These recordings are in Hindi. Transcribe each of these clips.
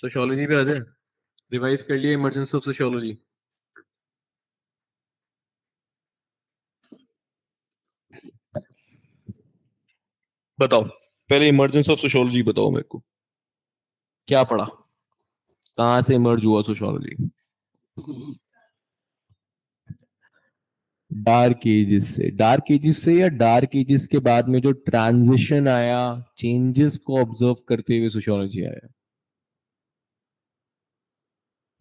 सोशियोलॉजी पे आ जाए। रिवाइज कर लिया इमर्जेंस ऑफ सोशियोलॉजी। बताओ, पहले इमर्जेंस ऑफ सोशियोलॉजी बताओ मेरे को, क्या पढ़ा, कहाँ से इमर्ज हुआ सोशियोलॉजी? डार्क एजेस से? डार्क एजेस से या डार्क एजेस के बाद में जो ट्रांजिशन आया, चेंजेस को ऑब्जर्व करते हुए सोशियोलॉजी आया?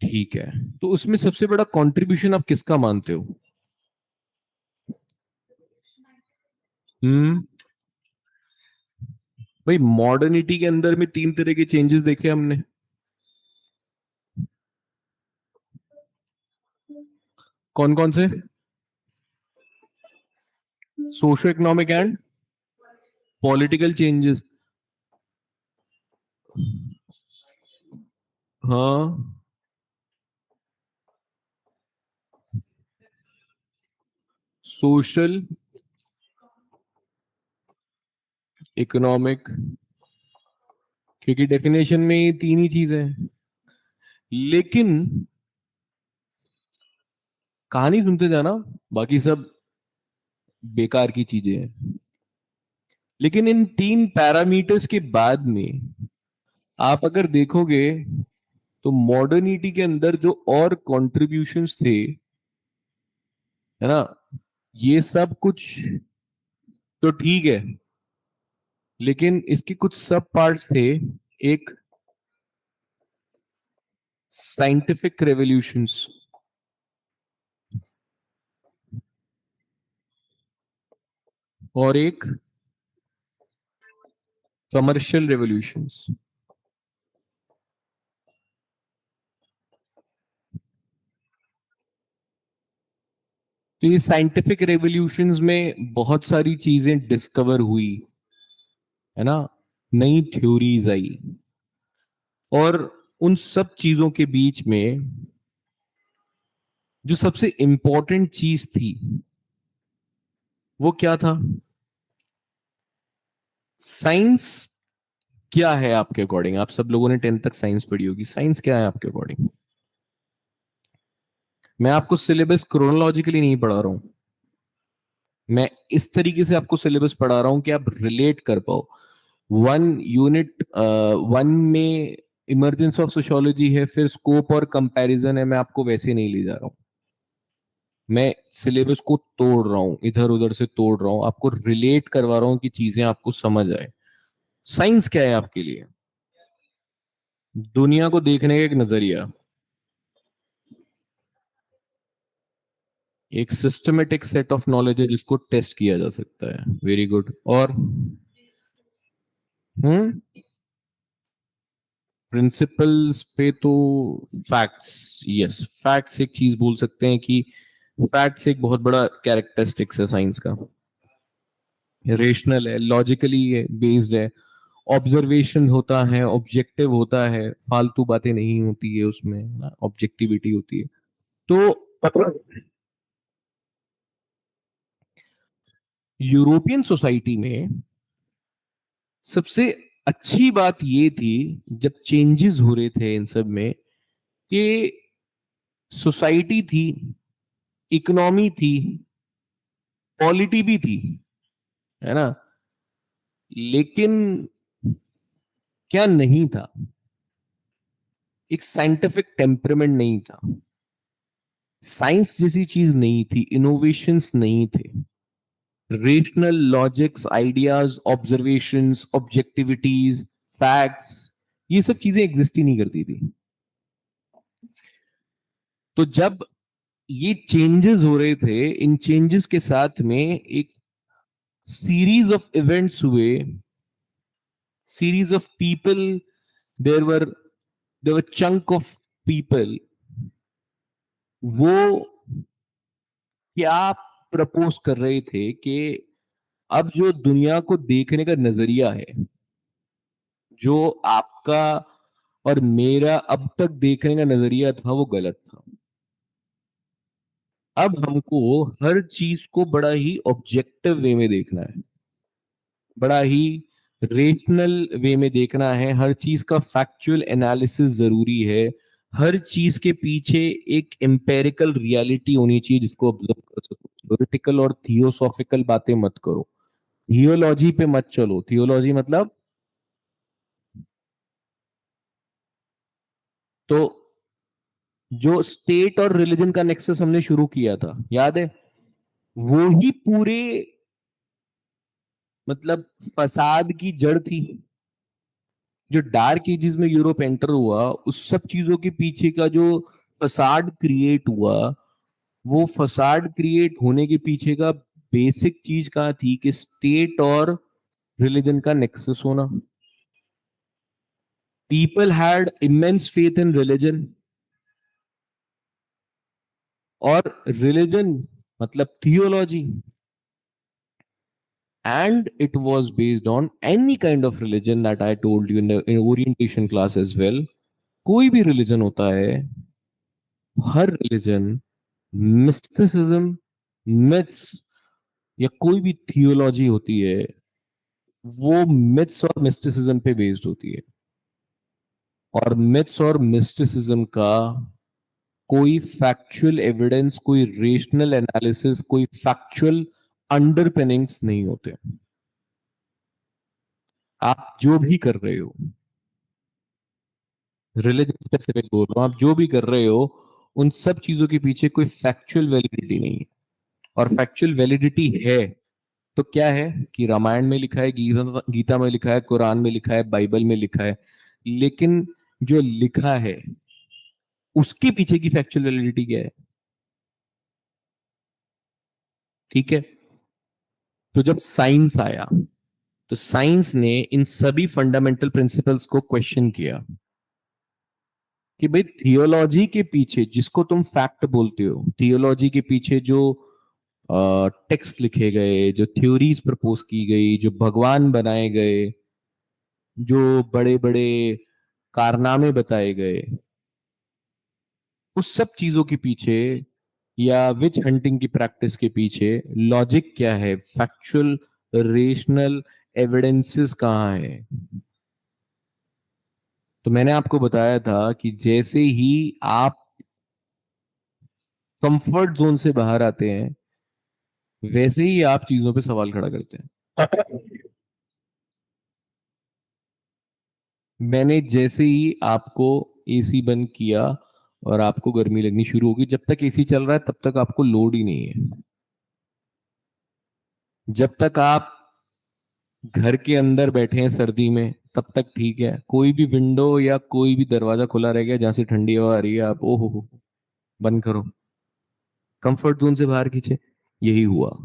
ठीक है, तो उसमें सबसे बड़ा कंट्रीब्यूशन आप किसका मानते हो? हम्म। भाई, मॉडर्निटी के अंदर में तीन तरह के चेंजेस देखे हमने। कौन कौन से? Socio economic and political changes. हाँ। सोशल, इकोनॉमिक, क्योंकि डेफिनेशन में ये तीन ही चीजें हैं। लेकिन कहानी सुनते जाना, बाकी सब बेकार की चीजें हैं। लेकिन इन तीन पैरामीटर्स के बाद में आप अगर देखोगे तो मॉडर्निटी के अंदर जो और कॉन्ट्रीब्यूशंस थे, है ना, ये सब कुछ तो ठीक है, लेकिन इसके कुछ सब पार्ट्स थे। एक साइंटिफिक रेवोल्यूशंस, और एक कमर्शियल रेवोल्यूशंस। तो ये साइंटिफिक रेवोल्यूशंस में बहुत सारी चीजें डिस्कवर हुई, है ना, नई थ्योरीज आई, और उन सब चीजों के बीच में जो सबसे इंपॉर्टेंट चीज थी वो क्या था? साइंस क्या है आपके अकॉर्डिंग? आप सब लोगों ने 10th तक साइंस पढ़ी होगी, साइंस क्या है आपके अकॉर्डिंग? मैं आपको सिलेबस क्रोनोलॉजिकली नहीं पढ़ा रहा हूं, मैं इस तरीके से आपको सिलेबस पढ़ा रहा हूं कि आप रिलेट कर पाओ। वन यूनिट वन में इमर्जेंस ऑफ सोशियोलॉजी है, फिर स्कोप और कंपैरिजन है, मैं आपको वैसे नहीं ले जा रहा हूं। मैं सिलेबस को तोड़ रहा हूं, इधर उधर से तोड़ रहा हूं, आपको रिलेट करवा रहा हूं कि चीजें आपको समझ आए। साइंस क्या है आपके लिए? दुनिया को देखने का एक नजरिया, एक सिस्टमेटिक सेट ऑफ नॉलेज है जिसको टेस्ट किया जा सकता है। Very good. और हम्म, प्रिंसिपल्स पे तो फैक्ट्स, यस, फैक्ट्स एक चीज बोल सकते हैं कि फैक्ट्स एक बहुत बड़ा कैरेक्टरिस्टिक्स है साइंस का। रेशनल है, लॉजिकली बेस्ड है, ऑब्जर्वेशन होता है, ऑब्जेक्टिव होता है, फालतू बातें नहीं होती है उसमें, ना, ऑब्जेक्टिविटी होती है। तो यूरोपियन सोसाइटी में सबसे अच्छी बात ये थी, जब चेंजेस हो रहे थे इन सब में, कि सोसाइटी थी, इकोनॉमी थी, पॉलिटी भी थी, है ना, लेकिन क्या नहीं था? एक साइंटिफिक टेम्परमेंट नहीं था, साइंस जैसी चीज नहीं थी, इनोवेशंस नहीं थे, rational logics, ideas, observations, objectivities, facts, ये सब चीजें एग्जिस्ट ही नहीं करती थी। तो जब ये चेंजेस हो रहे थे, इन चेंजेस के साथ में एक सीरीज ऑफ इवेंट्स हुए, series of people, there were there were chunk of people, वो क्या प्रपोज कर रहे थे कि अब जो दुनिया को देखने का नजरिया है, जो आपका और मेरा अब तक देखने का नजरिया था, वो गलत था। अब हमको हर चीज को बड़ा ही ऑब्जेक्टिव वे में देखना है, बड़ा ही रेशनल वे में देखना है, हर चीज का फैक्चुअल एनालिसिस जरूरी है, हर चीज के पीछे एक एम्पेरिकल रियलिटी होनी चाहिए जिसको ऑब्जर्व कर सको। थ्योरेटिकल और थियोसॉफिकल बातें मत करो, थियोलॉजी पे मत चलो। थियोलॉजी मतलब, तो जो स्टेट और रिलीजन का नेक्सस हमने शुरू किया था, याद है? वो ही पूरे मतलब फसाद की जड़ थी। जो डार्क एजेस में यूरोप एंटर हुआ, उस सब चीजों के पीछे का जो फसाड क्रिएट हुआ, वो फसाड क्रिएट होने के पीछे का बेसिक चीज कहाँ थी कि स्टेट और रिलीजन का नेक्सस होना। People had immense faith in religion, और रिलीजन मतलब theology, and it was based on any kind of religion that I told you in the in orientation class as well. कोई भी रिलीजन होता है, हर रिलीजन मिस्टिसिज्म, मिथ्स या कोई भी थियोलॉजी होती है, वो मिथ्स और मिस्टिसिज्म पे बेस्ड होती है। और मिथ्स और मिस्टिसिज्म का कोई फैक्चुअल एविडेंस, कोई रेशनल एनालिसिस, कोई फैक्चुअल अंडरपिनिंग्स नहीं होते। आप जो भी कर रहे हो, रिलीजन स्पेसिफिक बोल रहा हूं, आप जो भी कर रहे हो, उन सब चीजों के पीछे कोई फैक्चुअल वैलिडिटी नहीं है। और फैक्चुअल वैलिडिटी है तो क्या है कि रामायण में लिखा है, गीता में लिखा है, कुरान में लिखा है, बाइबल में लिखा है। लेकिन जो लिखा है उसके पीछे की फैक्चुअल वैलिडिटी क्या है? ठीक है। तो जब साइंस आया, तो साइंस ने इन सभी फंडामेंटल प्रिंसिपल्स को क्वेश्चन किया कि भाई थियोलॉजी के पीछे, जिसको तुम फैक्ट बोलते हो, थियोलॉजी के पीछे जो टेक्स्ट लिखे गए, जो थ्योरीज प्रपोज की गई, जो भगवान बनाए गए, जो बड़े बड़े कारनामे बताए गए, उस सब चीजों के पीछे या विच हंटिंग की प्रैक्टिस के पीछे लॉजिक क्या है, फैक्चुअल रेशनल एविडेंसेस कहाँ है? तो मैंने आपको बताया था कि जैसे ही आप कंफर्ट जोन से बाहर आते हैं, वैसे ही आप चीजों पे सवाल खड़ा करते हैं। मैंने जैसे ही आपको एसी बंद किया और आपको गर्मी लगनी शुरू होगी, जब तक एसी चल रहा है तब तक आपको लोड ही नहीं है। जब तक आप घर के अंदर बैठे हैं सर्दी में, तब तक ठीक है। कोई भी विंडो या कोई भी दरवाजा खुला रह गया जहां से ठंडी हवा आ रही है, आप ओहो हो बंद करो, कंफर्ट जोन से बाहर खींचे। यही हुआ।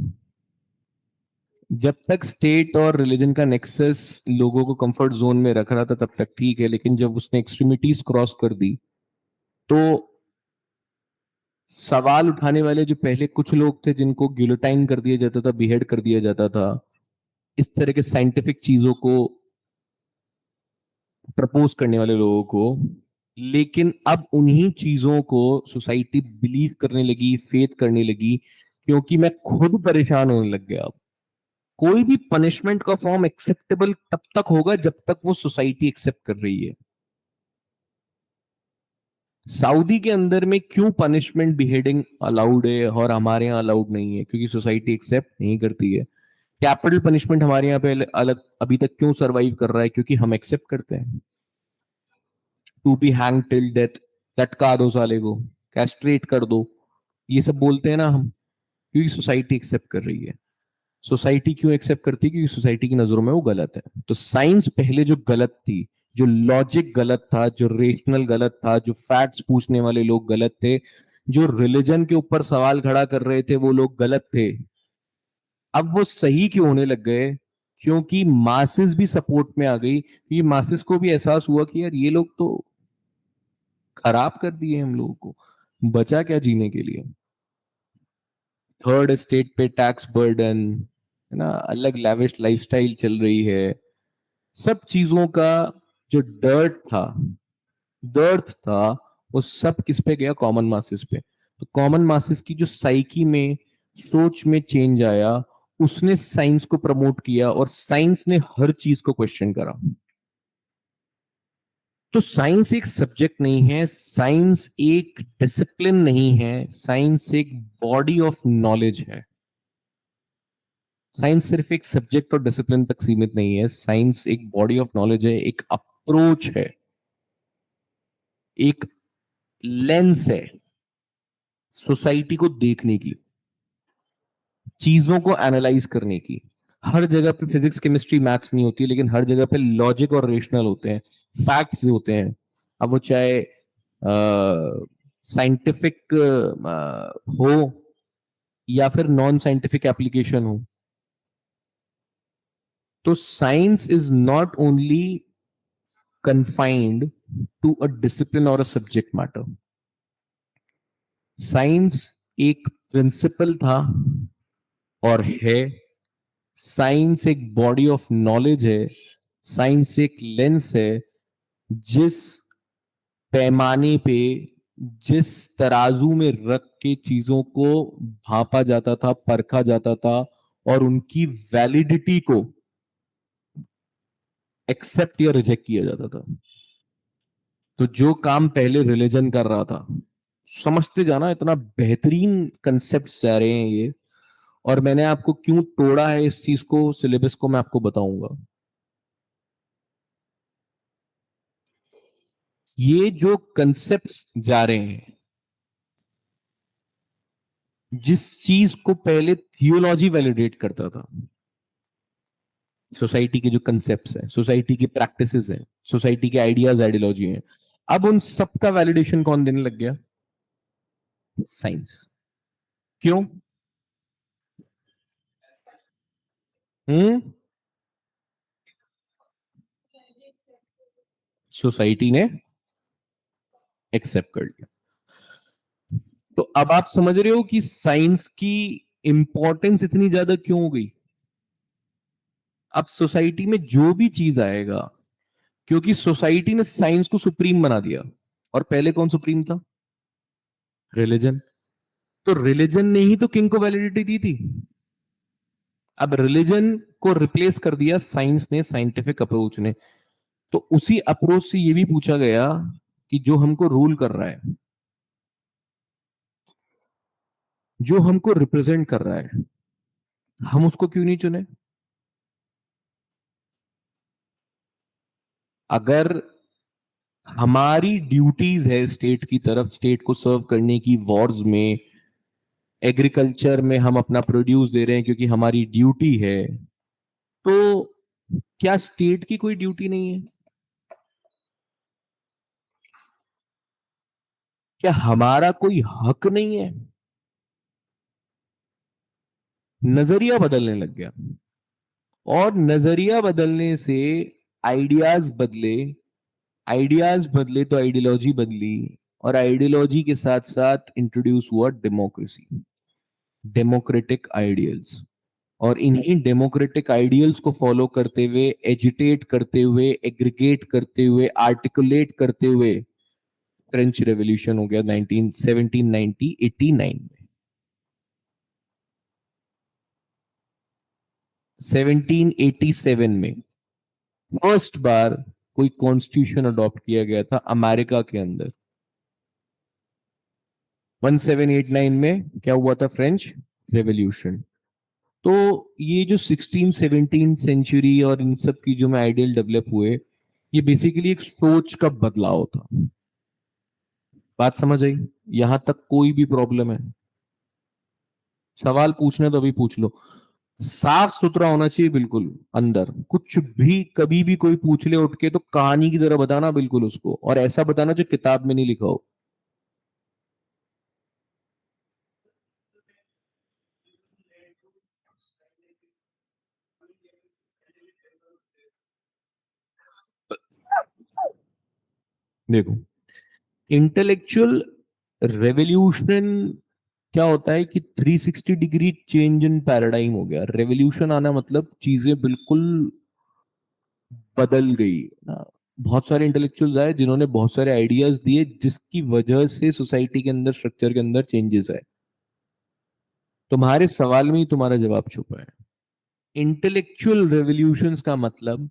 जब तक स्टेट और रिलीजन का नेक्सस लोगों को कंफर्ट जोन में रख रहा था तब तक ठीक है, लेकिन जब उसने एक्सट्रीमिटीज क्रॉस कर दी, तो सवाल उठाने वाले जो पहले कुछ लोग थे जिनको गिलोटाइन कर दिया जाता था, बिहेड कर दिया जाता था, इस तरह के साइंटिफिक चीजों को प्रपोज करने वाले लोगों को, लेकिन अब उन्हीं चीजों को सोसाइटी बिलीव करने लगी, फेथ करने लगी, क्योंकि मैं खुद परेशान होने लग गया। अब कोई भी पनिशमेंट का फॉर्म एक्सेप्टेबल तब तक होगा जब तक वो सोसाइटी एक्सेप्ट कर रही है। सऊदी के अंदर में क्यों पनिशमेंट बिहेडिंग अलाउड है और हमारे यहाँ अलाउड नहीं है? क्योंकि सोसाइटी एक्सेप्ट नहीं करती है। कैपिटल पनिशमेंट हमारे यहाँ पे अलग अभी तक क्यों सरवाइव कर रहा है? क्योंकि हम एक्सेप्ट करते हैं। To be hang till death, लटका दो साले को, कैस्ट्रेट कर दो, ये सब बोलते हैं ना हम, क्योंकि सोसाइटी एक्सेप्ट कर रही है। सोसाइटी क्यों एक्सेप्ट करती है? क्योंकि सोसाइटी की नजरों में वो गलत है। तो साइंस पहले जो गलत थी, जो लॉजिक गलत था, जो रेशनल गलत था, जो फैक्ट्स पूछने वाले लोग गलत थे, जो रिलीजन के ऊपर सवाल खड़ा कर रहे थे वो लोग गलत थे, अब वो सही क्यों होने लग गए? क्योंकि मासेस भी सपोर्ट में आ गई, क्योंकि मासेस को भी एहसास हुआ कि यार ये लोग तो खराब कर दिए हम लोगों को, बचा क्या जीने के लिए? थर्ड स्टेट पे टैक्स बर्डन है ना, अलग लैविश लाइफस्टाइल चल रही है, सब चीजों का जो डर्थ था वो सब किस पे गया? कॉमन मासेस पे। तो कॉमन मासेस की जो साइकी में, सोच में चेंज आया, उसने साइंस को प्रमोट किया और साइंस ने हर चीज को क्वेश्चन करा। तो साइंस एक सब्जेक्ट नहीं है, साइंस एक डिसिप्लिन नहीं है, साइंस एक बॉडी ऑफ नॉलेज है। साइंस सिर्फ एक सब्जेक्ट और डिसिप्लिन तक सीमित नहीं है, साइंस एक बॉडी ऑफ नॉलेज है, एक अप्रोच है, एक लेंस है सोसाइटी को देखने की, चीजों को एनालाइज करने की। हर जगह पे फिजिक्स केमिस्ट्री मैथ्स नहीं होती, लेकिन हर जगह पे लॉजिक और रेशनल होते हैं, फैक्ट्स होते हैं। अब वो चाहे साइंटिफिक हो या फिर नॉन साइंटिफिक एप्लीकेशन हो। तो science is not only confined to a discipline or a subject matter. Science एक प्रिंसिपल था और है, साइंस एक बॉडी ऑफ नॉलेज है, साइंस एक लेंस है, जिस पैमाने पे, जिस तराजू में रख के चीजों को भापा जाता था, परखा जाता था और उनकी वैलिडिटी को एक्सेप्ट या रिजेक्ट किया जाता था। तो जो काम पहले रिलीजन कर रहा था, समझते जाना, इतना बेहतरीन कंसेप्ट जा रहे हैं ये। और मैंने आपको क्यों तोड़ा है इस चीज को, सिलेबस को मैं आपको बताऊंगा। ये जो कंसेप्ट्स जा रहे हैं, जिस चीज को पहले थियोलॉजी वैलिडेट करता था, सोसाइटी के जो कंसेप्ट्स हैं, सोसाइटी की प्रैक्टिसेस हैं, सोसाइटी के आइडियाज आइडियोलॉजी हैं, अब उन सब का वैलिडेशन कौन देने लग गया? साइंस। क्यों? हम्म सोसाइटी ने एक्सेप्ट कर लिया। तो अब आप समझ रहे हो कि साइंस की इंपॉर्टेंस इतनी ज्यादा क्यों हो गई। अब सोसाइटी में जो भी चीज आएगा, क्योंकि सोसाइटी ने साइंस को सुप्रीम बना दिया, और पहले कौन सुप्रीम था? रिलीजन। तो रिलीजन ने ही तो किंग को वैलिडिटी दी थी। अब रिलीजन को रिप्लेस कर दिया साइंस ने, साइंटिफिक अप्रोच ने। तो उसी अप्रोच से ये भी पूछा गया कि जो हमको रूल कर रहा है, जो हमको रिप्रेजेंट कर रहा है, हम उसको क्यों नहीं चुने? अगर हमारी ड्यूटीज है स्टेट की तरफ, स्टेट को सर्व करने की, वॉर्स में, एग्रीकल्चर में हम अपना प्रोड्यूस दे रहे हैं क्योंकि हमारी ड्यूटी है, तो क्या स्टेट की कोई ड्यूटी नहीं है? क्या हमारा कोई हक नहीं है? नजरिया बदलने लग गया, और नजरिया बदलने से आइडियाज बदले, आइडियाज बदले तो आइडियोलॉजी बदली, और आइडियोलॉजी के साथ साथ इंट्रोड्यूस हुआ डेमोक्रेसी, डेमोक्रेटिक आइडियल्स। और इन्हीं डेमोक्रेटिक आइडियल्स को फॉलो करते हुए, एजिटेट करते हुए, एग्रीगेट करते हुए, आर्टिकुलेट करते हुए फ्रेंच रेवोल्यूशन हो गया 1789 में। 1787 में फर्स्ट बार कोई कॉन्स्टिट्यूशन अडॉप्ट किया गया था अमेरिका के अंदर। 1789 में क्या हुआ था? French revolution. तो ये जो 16 17 सेंचुरी और इन सब की जो में आइडियल डेवलप हुए, ये बेसिकली एक सोच का बदलाव था। बात समझ आई? यहां तक कोई भी प्रॉब्लम है? सवाल पूछना तो अभी पूछ लो। साफ सुथरा होना चाहिए बिल्कुल अंदर, कुछ भी कभी भी कोई पूछ ले उठ के तो कहानी की तरह बताना बिल्कुल उसको, और ऐसा बताना जो किताब में नहीं लिखा हो। देखो, इंटेलेक्चुअल रेवोल्यूशन क्या होता है कि 360 डिग्री चेंज इन पैराडाइम हो गया। रेवोल्यूशन आना मतलब चीजें बिल्कुल बदल गई ना। बहुत सारे इंटेलेक्चुअल्स आए जिन्होंने बहुत सारे आइडियाज दिए, जिसकी वजह से सोसाइटी के अंदर, स्ट्रक्चर के अंदर चेंजेस आए। तुम्हारे सवाल में ही तुम्हारा जवाब छुपा है। इंटेलेक्चुअल रेवोल्यूशंस का मतलब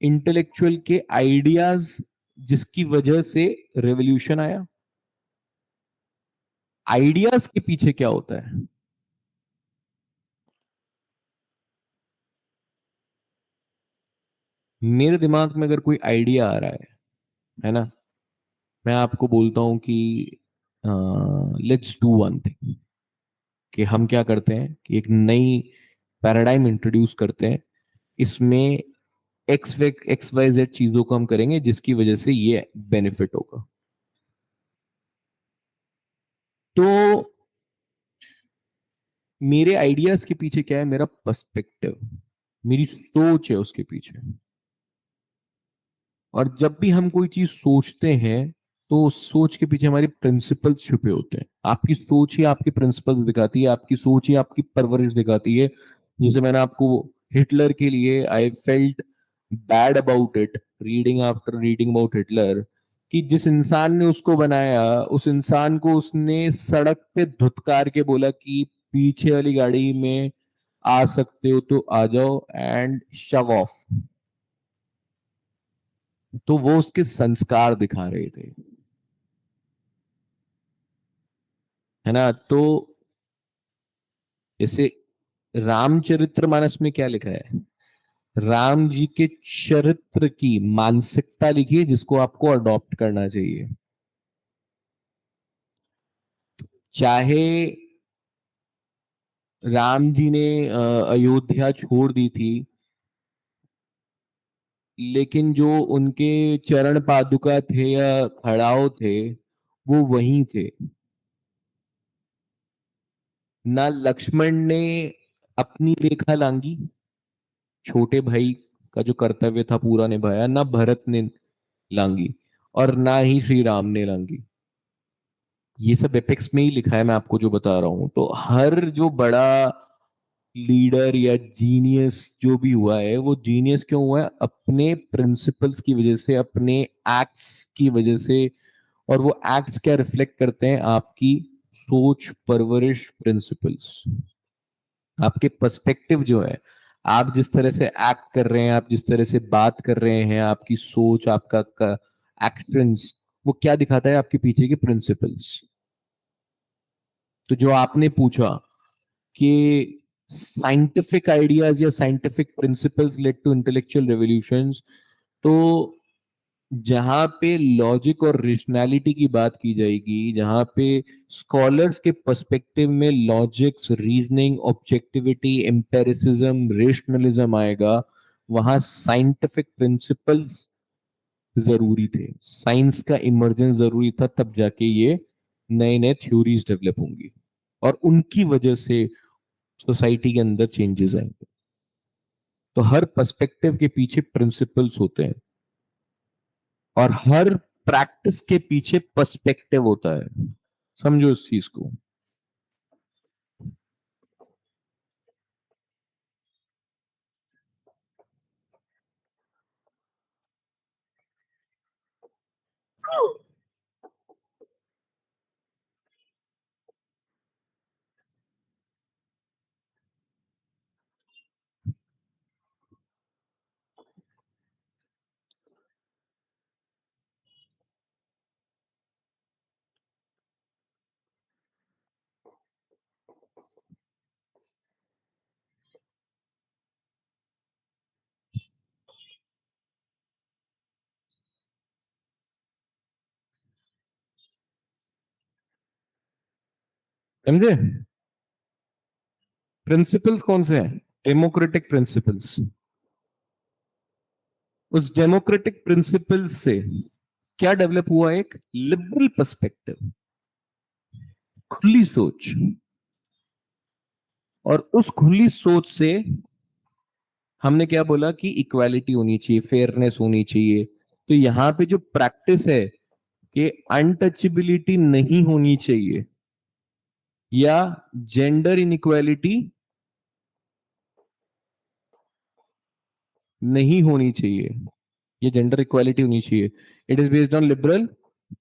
इंटेलेक्चुअल के आइडियाज जिसकी वजह से रेवोल्यूशन आया। आइडियाज के पीछे क्या होता है? मेरे दिमाग में अगर कोई आइडिया आ रहा है ना, मैं आपको बोलता हूं कि लेट्स डू वन थिंग, कि हम क्या करते हैं कि एक नई पैराडाइम इंट्रोड्यूस करते हैं, इसमें एक्स वाई जेड चीजों को हम करेंगे जिसकी वजह से ये बेनिफिट होगा। तो मेरे आइडियाज के पीछे क्या है? मेरा पर्सपेक्टिव, मेरी सोच है उसके पीछे। और जब भी हम कोई चीज सोचते हैं तो उस सोच के पीछे हमारे प्रिंसिपल्स छुपे होते हैं। आपकी सोच ही आपकी प्रिंसिपल्स दिखाती है, आपकी सोच ही आपकी परवरिश दिखाती है। जैसे मैंने आपको हिटलर के लिए I felt bad about it reading after reading about Hitler, कि जिस इंसान ने उसको बनाया उस इंसान को उसने सड़क पे धुतकार के बोला कि पीछे वाली गाड़ी में आ सकते हो तो आ जाओ एंड शव ऑफ। तो वो उसके संस्कार दिखा रहे थे, है ना। तो जैसे रामचरितमानस में क्या लिखा है? राम जी के चरित्र की मानसिकता लिखी है जिसको आपको अडॉप्ट करना चाहिए। चाहे राम जी ने अयोध्या छोड़ दी थी, लेकिन जो उनके चरण पादुका थे या खड़ाओ थे वो वहीं थे। ना लक्ष्मण ने अपनी रेखा लांगी, छोटे भाई का जो कर्तव्य था पूरा निभाया, ना भरत ने लांगी और ना ही श्री राम ने लांगी। ये सब एपिक्स में ही लिखा है, मैं आपको जो बता रहा हूं। तो हर जो बड़ा लीडर या जीनियस जो भी हुआ है वो जीनियस क्यों हुआ है? अपने प्रिंसिपल्स की वजह से, अपने एक्ट्स की वजह से। और वो एक्ट्स क्या रिफ्लेक्ट करते हैं? आपकी सोच, परवरिश, प्रिंसिपल्स, आपके पर्सपेक्टिव जो है। आप जिस तरह से एक्ट कर रहे हैं, आप जिस तरह से बात कर रहे हैं, आपकी सोच, आपका एक्शंस, वो क्या दिखाता है? आपके पीछे के प्रिंसिपल्स। तो जो आपने पूछा कि साइंटिफिक आइडियाज या scientific principles led to intellectual revolutions, तो जहां पे लॉजिक और रेशनैलिटी की बात की जाएगी, जहां पे स्कॉलर्स के पर्सपेक्टिव में logics, reasoning, objectivity, empiricism, rationalism आएगा, वहां साइंटिफिक प्रिंसिपल्स जरूरी थे, साइंस का इमर्जेंस जरूरी था, तब जाके ये नए नए थ्योरीज डेवलप होंगी और उनकी वजह से सोसाइटी के अंदर चेंजेस आएंगे। तो हर पर्सपेक्टिव के पीछे प्रिंसिपल्स होते हैं और हर प्रैक्टिस के पीछे पर्सपेक्टिव होता है। समझो इस चीज को। समझे? प्रिंसिपल्स कौन से हैं? Democratic principles. उस डेमोक्रेटिक प्रिंसिपल्स से क्या डेवलप हुआ? एक लिबरल पर्सपेक्टिव, खुली सोच। और उस खुली सोच से हमने क्या बोला कि इक्वालिटी होनी चाहिए, फेयरनेस होनी चाहिए। तो यहां पे जो प्रैक्टिस है कि अनटचेबिलिटी नहीं होनी चाहिए या जेंडर इनइक्वालिटी नहीं होनी चाहिए, ये जेंडर इक्वालिटी होनी चाहिए। It is based on liberal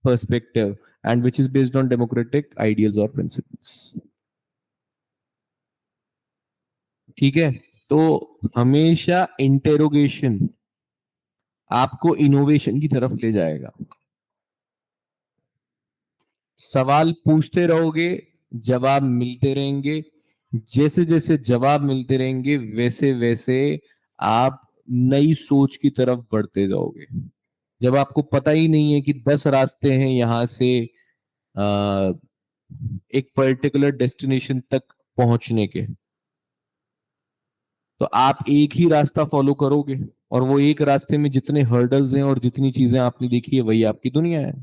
perspective and which is based on democratic ideals और प्रिंसिपल्स। ठीक है। तो हमेशा इंटेरोगेशन आपको इनोवेशन की तरफ ले जाएगा। सवाल पूछते रहोगे, जवाब मिलते रहेंगे, जैसे जैसे जवाब मिलते रहेंगे वैसे वैसे आप नई सोच की तरफ बढ़ते जाओगे। जब आपको पता ही नहीं है कि 10 रास्ते हैं यहां से आ, एक पर्टिकुलर डेस्टिनेशन तक पहुंचने के, तो आप एक ही रास्ता फॉलो करोगे, और वो एक रास्ते में जितने हर्डल्स हैं और जितनी चीजें आपने देखी है वही आपकी दुनिया है।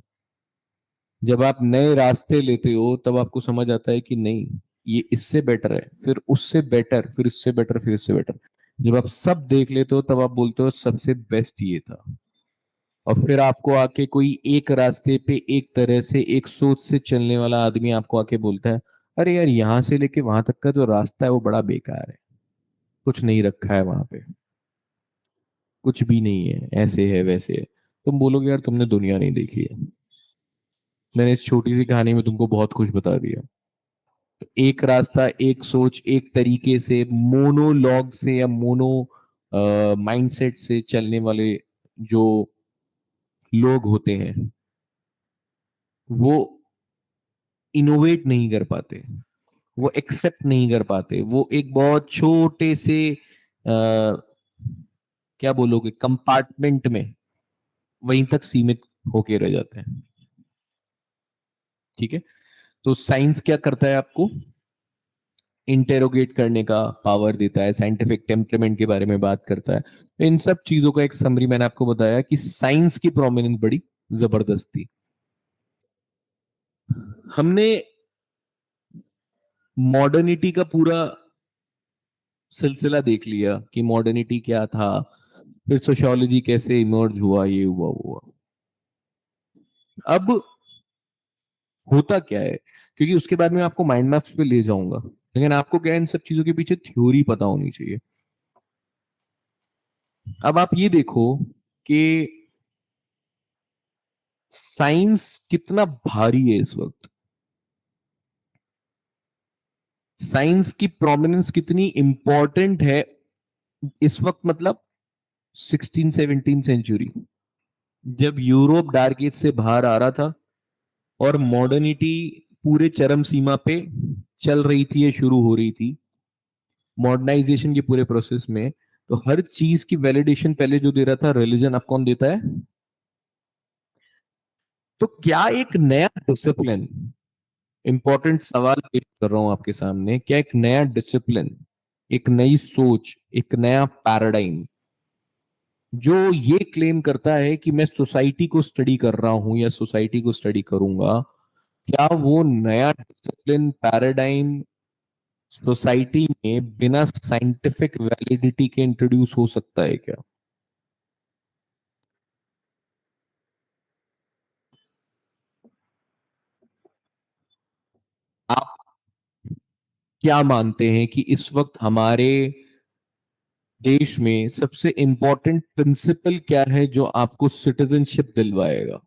जब आप नए रास्ते लेते हो तब आपको समझ आता है कि नहीं, ये इससे बेटर है, फिर उससे बेटर, फिर इससे बेटर, फिर इससे बेटर। जब आप सब देख लेते हो तब आप बोलते हो सबसे बेस्ट ये था। और फिर आपको आके कोई एक रास्ते पे एक तरह से एक सोच से चलने वाला आदमी आपको आके बोलता है, अरे यार यहां से लेके वहां तक का जो रास्ता है वो बड़ा बेकार है, कुछ नहीं रखा है वहां पे, कुछ भी नहीं है, ऐसे है वैसे है। तुम बोलोगे यार तुमने दुनिया नहीं देखी है। मैंने इस छोटी सी कहानी में तुमको बहुत कुछ बता दिया। तो एक रास्ता, एक सोच, एक तरीके से मोनोलॉग से या मोनो माइंडसेट से चलने वाले जो लोग होते हैं वो इनोवेट नहीं कर पाते, वो एक्सेप्ट नहीं कर पाते, वो एक बहुत छोटे से क्या बोलोगे कंपार्टमेंट में वहीं तक सीमित होके रह जाते हैं। ठीक है। तो साइंस क्या करता है, आपको इंटेरोगेट करने का पावर देता है, साइंटिफिक टेम्परमेंट के बारे में बात करता है। तो इन सब चीजों का एक समरी मैंने आपको बताया कि साइंस की प्रोमिनेंस बड़ी जबरदस्त थी। हमने मॉडर्निटी का पूरा सिलसिला देख लिया कि मॉडर्निटी क्या था, फिर सोशियोलॉजी कैसे इमर्ज हुआ, ये हुआ वो हुआ। अब होता क्या है, क्योंकि उसके बाद में आपको माइंड मैप्स पे ले जाऊंगा, लेकिन आपको क्या है, इन सब चीजों के पीछे थ्योरी पता होनी चाहिए। अब आप ये देखो कि साइंस कितना भारी है इस वक्त, साइंस की प्रोमिनेंस कितनी इंपॉर्टेंट है इस वक्त, मतलब 16-17 सेंचुरी, जब यूरोप डार्क एज से बाहर आ रहा था और मॉडर्निटी पूरे चरम सीमा पे चल रही थी या शुरू हो रही थी, मॉडर्नाइजेशन के पूरे प्रोसेस में। तो हर चीज की वैलिडेशन पहले जो दे रहा था रिलीजन, अब कौन देता है? तो क्या एक नया डिसिप्लिन, इंपॉर्टेंट सवाल पेश कर रहा हूं आपके सामने, क्या एक नया डिसिप्लिन, एक नई सोच, एक नया पैराडाइम जो ये क्लेम करता है कि मैं सोसाइटी को स्टडी कर रहा हूं या सोसाइटी को स्टडी करूंगा, क्या वो नया डिसिप्लिन पैराडाइम सोसाइटी में बिना साइंटिफिक वैलिडिटी के इंट्रोड्यूस हो सकता है क्या? आप क्या मानते हैं कि इस वक्त हमारे देश में सबसे इंपॉर्टेंट प्रिंसिपल क्या है जो आपको सिटीजनशिप दिलवाएगा?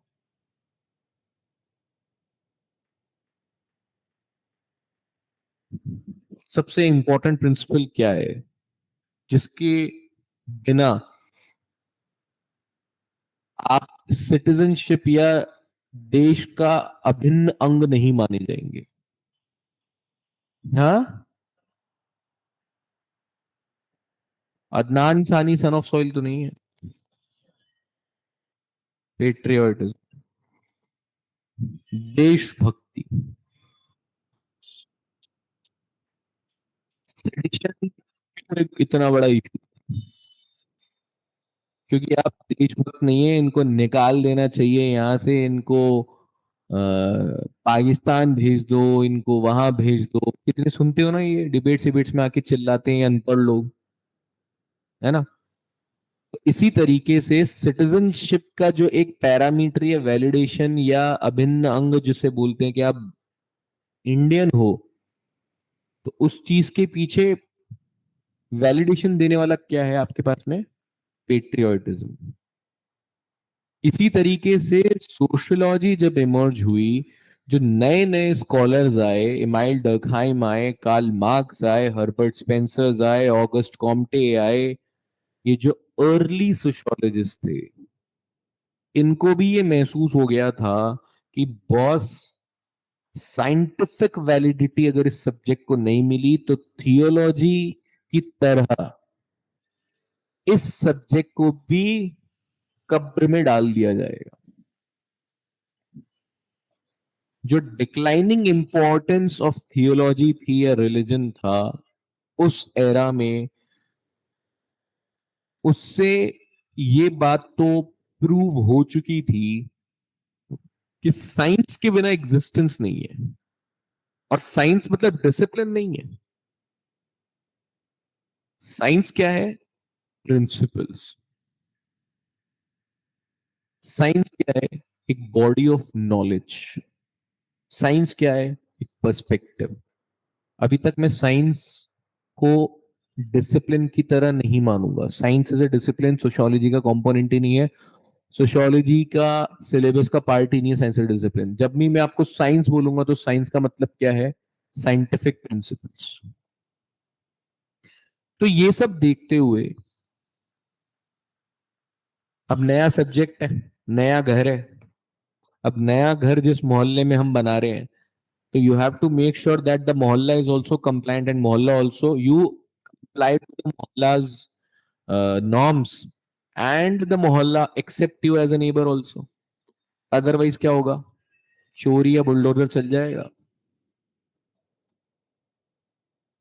सबसे इंपॉर्टेंट प्रिंसिपल क्या है जिसके बिना आप सिटीजनशिप या देश का अभिन्न अंग नहीं माने जाएंगे? हाँ, अदनान सानी सन ऑफ सॉइल तो नहीं है? पेट्रियोटिज्म, देशभक्ति, सेडिशन इतना बड़ा इशू, क्योंकि आप देशभक्त नहीं है, इनको निकाल देना चाहिए यहाँ से, इनको पाकिस्तान भेज दो, इनको वहां भेज दो। कितने सुनते हो ना ये डिबेट्स डिबेट्स में आके चिल्लाते हैं अनपढ़ लोग, है ना? तो इसी तरीके से सिटीजनशिप का जो एक पैरामीटर या वैलिडेशन या अभिन्न अंग जिसे बोलते हैं कि आप इंडियन हो, तो उस चीज के पीछे वैलिडेशन देने वाला क्या है आपके पास में? पेट्रियोटिज्म। इसी तरीके से सोशलॉजी जब इमर्ज हुई जो नए नए स्कॉलर्स आए, इमाइल डर्कहाइम आए, कार्ल मार्क्स आए, हर्बर्ट स्पेंसर्स आए, ऑगस्ट कॉम्टे आए, ये जो अर्ली सोशियोलॉजिस्ट थे, इनको भी ये महसूस हो गया था कि बॉस, साइंटिफिक वैलिडिटी अगर इस सब्जेक्ट को नहीं मिली तो थियोलॉजी की तरह इस सब्जेक्ट को भी कब्र में डाल दिया जाएगा। जो डिक्लाइनिंग इंपॉर्टेंस ऑफ थियोलॉजी थी या रिलीजन था उस एरा में, उससे ये बात तो प्रूव हो चुकी थी कि साइंस के बिना एग्जिस्टेंस नहीं है। और साइंस मतलब डिसिप्लिन नहीं है। साइंस क्या है? प्रिंसिपल्स। साइंस क्या है? एक बॉडी ऑफ नॉलेज। साइंस क्या है? एक पर्सपेक्टिव। अभी तक मैं साइंस को डिसिप्लिन की तरह नहीं मानूंगा। Science as a discipline sociology का कंपोनेंट ही नहीं है। सोशियोलॉजी का सिलेबस का पार्ट ही नहीं है साइंस एज डिसिप्लिन। जब भी मैं आपको साइंस बोलूंगा तो साइंस का मतलब क्या है? Scientific principles. तो ये सब देखते हुए अब नया सब्जेक्ट है, नया घर है। अब नया घर जिस मोहल्ले में हम बना रहे हैं, तो you have to make sure that the मोहल्ला इज ऑल्सो कंप्लाइंट एंड मोहल्ला also you comply to the mohalla's norms and the mohalla accept you as a neighbor also. Otherwise क्या होगा? चोरी या बुलडोजर चल जाएगा।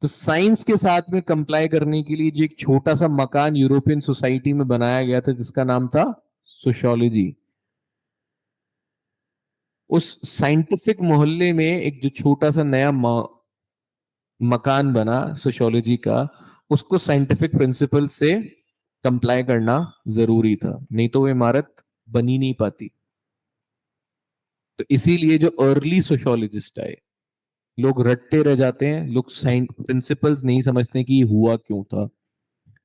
तो साइंस के साथ में कंप्लाई करने के लिए जो एक छोटा सा मकान यूरोपियन सोसाइटी में बनाया गया था जिसका नाम था सोशियोलॉजी, उस साइंटिफिक मोहल्ले में एक जो छोटा सा नया मकान बना सोशियोलॉजी का, उसको साइंटिफिक प्रिंसिपल से कंप्लाई करना जरूरी था, नहीं तो वो इमारत बनी नहीं पाती। तो इसीलिए जो अर्ली सोशियोलॉजिस्ट आए, लोग रटते रह जाते हैं, लोग साइंस प्रिंसिपल्स नहीं समझते कि ये हुआ क्यों था।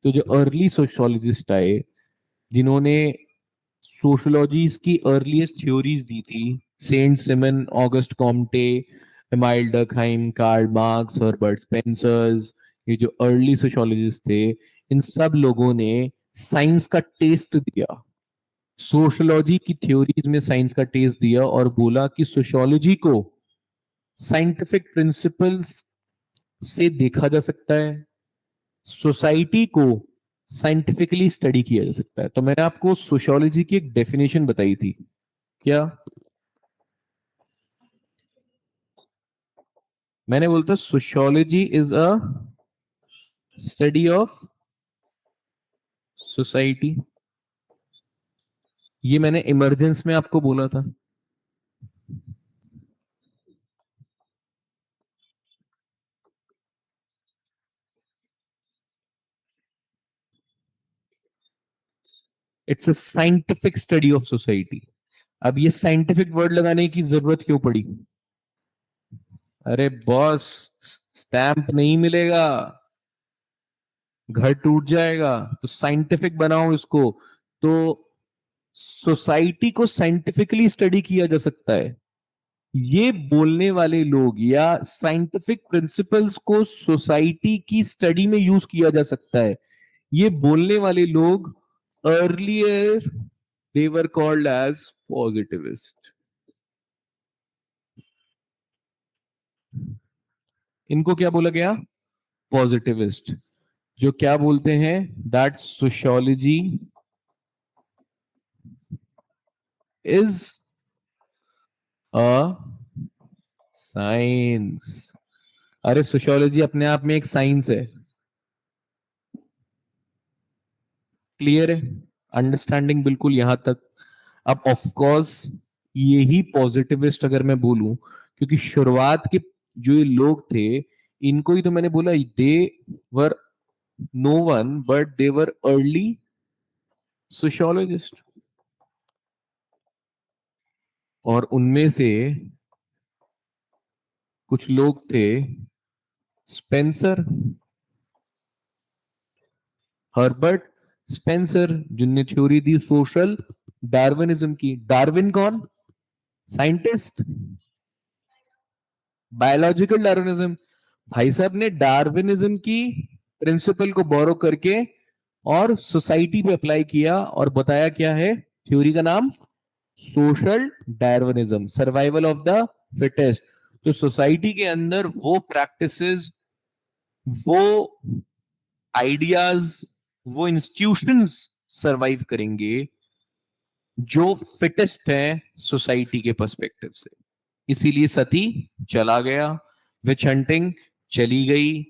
तो जो अर्ली सोशियोलॉजिस्ट आए, जिन्होंने सोशियोलॉजी की अर्लीस्ट थ्योरीज दी थी, Saint Simon, Auguste Comte, Emile Durkheim, Karl Marx, Herbert Spencers, ये जो अर्ली सोशियोलॉजिस्ट थे, इन सब लोगों ने साइंस का टेस्ट दिया, सोशियोलॉजी की थ्योरीज में साइंस का टेस्ट दिया और बोला कि सोशियोलॉजी को साइंटिफिक प्रिंसिपल्स से देखा जा सकता है, सोसाइटी को साइंटिफिकली स्टडी किया जा सकता है। तो मैंने आपको सोशियोलॉजी की एक डेफिनेशन बताई थी, क्या? मैंने बोलता sociology is a study of society. ये मैंने इमरजेंस में आपको बोला था। It's a scientific study of society. अब ये साइंटिफिक वर्ड लगाने की जरूरत क्यों पड़ी? अरे बॉस, स्टैंप नहीं मिलेगा, घर टूट जाएगा, तो साइंटिफिक बनाओ इसको। तो सोसाइटी को साइंटिफिकली स्टडी किया जा सकता है, ये बोलने वाले लोग, या साइंटिफिक प्रिंसिपल्स को सोसाइटी की स्टडी में यूज किया जा सकता है, ये बोलने वाले लोग earlier they were called as positivist. इनको क्या बोला गया? पॉजिटिविस्ट। जो क्या बोलते हैं? That sociology is a science. अरे सोशियोलॉजी अपने आप में एक साइंस है। क्लियर है? अंडरस्टैंडिंग बिल्कुल यहां तक। अब ऑफ कोर्स यही पॉजिटिविस्ट अगर मैं बोलूं, क्योंकि शुरुआत के जो ये लोग थे, इनको ही तो मैंने बोला they were no one but they were early sociologist. और उनमें से कुछ लोग थे स्पेंसर, हर्बर्ट स्पेंसर, जिनने थ्योरी दी सोशल डार्विनिज्म की। डार्विन कौन? साइंटिस्ट। बायोलॉजिकल डार्विनिज्म, भाई साहब ने डार्विनिज्म की प्रिंसिपल को बोरो करके और सोसाइटी पे अप्लाई किया और बताया क्या है थ्योरी का नाम, social Darwinism, survival of the fittest. तो सोसाइटी के अंदर वो प्रैक्टिसेस, वो आइडियाज, वो इंस्टीट्यूशंस सर्वाइव करेंगे जो फिटेस्ट है सोसाइटी के पर्सपेक्टिव से। इसीलिए सती चला गया, विच हंटिंग चली गई।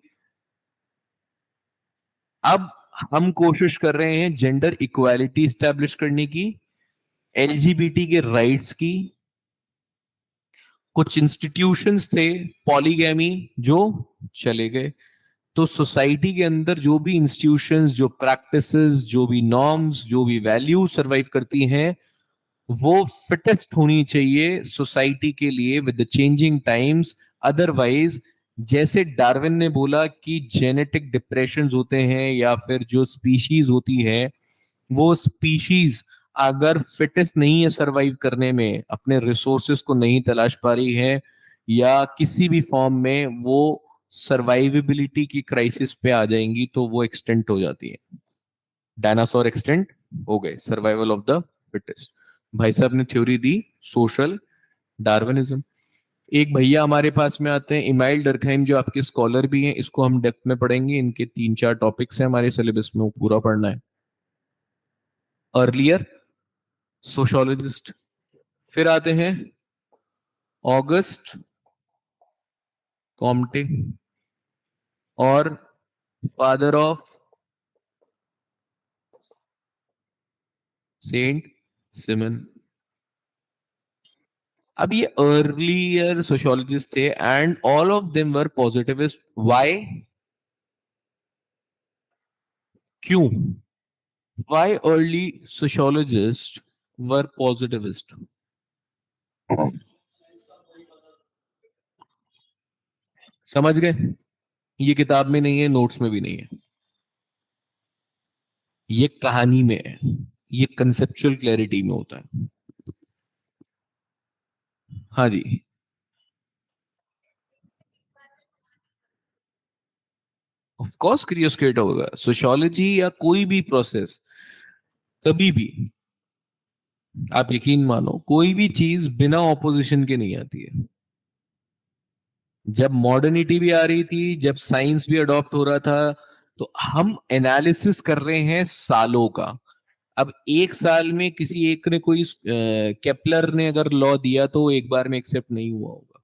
अब हम कोशिश कर रहे हैं जेंडर इक्वालिटी स्टैब्लिश करने की, एलजीबीटी के राइट्स की। कुछ इंस्टीट्यूशंस थे पॉलीगैमी जो चले गए। तो सोसाइटी के अंदर जो भी इंस्टीट्यूशंस, जो प्रैक्टिसेस, जो भी नॉर्म्स, जो भी वैल्यू सरवाइव करती हैं, वो फिटेस्ट होनी चाहिए सोसाइटी के लिए with the changing times. Otherwise, जैसे डार्विन ने बोला कि जेनेटिक डिप्रेशन होते हैं या फिर जो स्पीशीज होती है, वो स्पीशीज अगर फिटेस्ट नहीं है सरवाइव करने में, अपने रिसोर्सेस को नहीं तलाश पा रही है, या किसी भी फॉर्म में वो सर्वाइवेबिलिटी की क्राइसिस पे आ जाएंगी, तो वो एक्सटेंट हो जाती है। डायनासोर एक्सटेंट हो गए, सर्वाइवल ऑफ द फिटेस्ट। भाई साहब ने थ्योरी दी सोशल डार्विनिज्म। एक भैया हमारे पास में आते हैं, इमाइल डर्कहाइम, जो आपके स्कॉलर भी हैं, इसको हम डेप्थ में पढ़ेंगे। इनके 3-4 टॉपिक्स हैं हमारे सिलेबस में, वो पूरा पढ़ना है। Earlier sociologist. फिर आते हैं ऑगस्ट कॉम्टे और फादर ऑफ सेंट सिमन। अब ये अर्लियर सोशोलॉजिस्ट थे and all of them were positivist. Why? क्यों? Why early sociologist were positivist? समझ गए? ये किताब में नहीं है, नोट्स में भी नहीं है, ये कहानी में है, ये कंसेप्चुअल क्लैरिटी में होता है। हाँ जी। ऑफ कोर्स क्रियोस्केट होगा। सोशियोलॉजी या कोई भी प्रोसेस, कभी भी आप यकीन मानो, कोई भी चीज बिना ऑपोजिशन के नहीं आती है। जब मॉडर्निटी भी आ रही थी, जब साइंस भी अडॉप्ट हो रहा था, तो हम एनालिसिस कर रहे हैं सालों का। अब एक साल में किसी एक ने कोई केपलर ने अगर लॉ दिया तो एक बार में एक्सेप्ट नहीं हुआ होगा।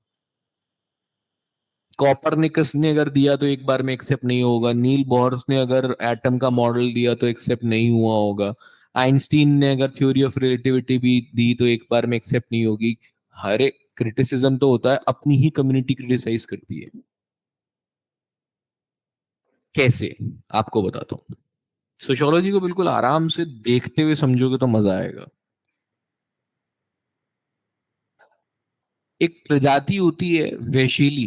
कॉपरनिकस ने अगर दिया तो एक बार में एक्सेप्ट नहीं होगा। नील बोर्स ने अगर एटम का मॉडल दिया तो एक्सेप्ट नहीं हुआ होगा। आइंस्टीन ने अगर थ्योरी ऑफ रिलेटिविटी भी दी तो एक बार में एक्सेप्ट नहीं होगी। हर एक क्रिटिसिज्म तो होता है, अपनी ही कम्युनिटी क्रिटिसाइज करती है। कैसे? आपको बताता हूँ। सोशियोलॉजी को बिल्कुल आराम से देखते हुए समझोगे तो मजा आएगा। एक प्रजाति होती है वैशिली,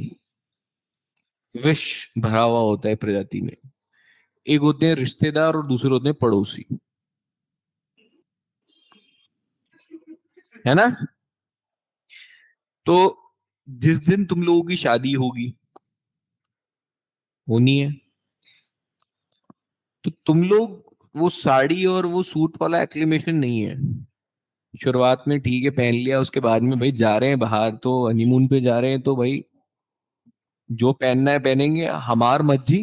विष भरा हुआ होता है प्रजाति में। एक होते हैं रिश्तेदार और दूसरे होते हैं पड़ोसी, है ना? तो जिस दिन तुम लोगों की शादी होगी, होनी है, तो तुम लोग वो साड़ी और वो सूट वाला एक्लेमेशन नहीं है। शुरुआत में ठीक है पहन लिया, उसके बाद में भाई जा रहे हैं बाहर, तो हनीमून पे जा रहे हैं, तो भाई जो पहनना है पहनेंगे, हमार मर्जी।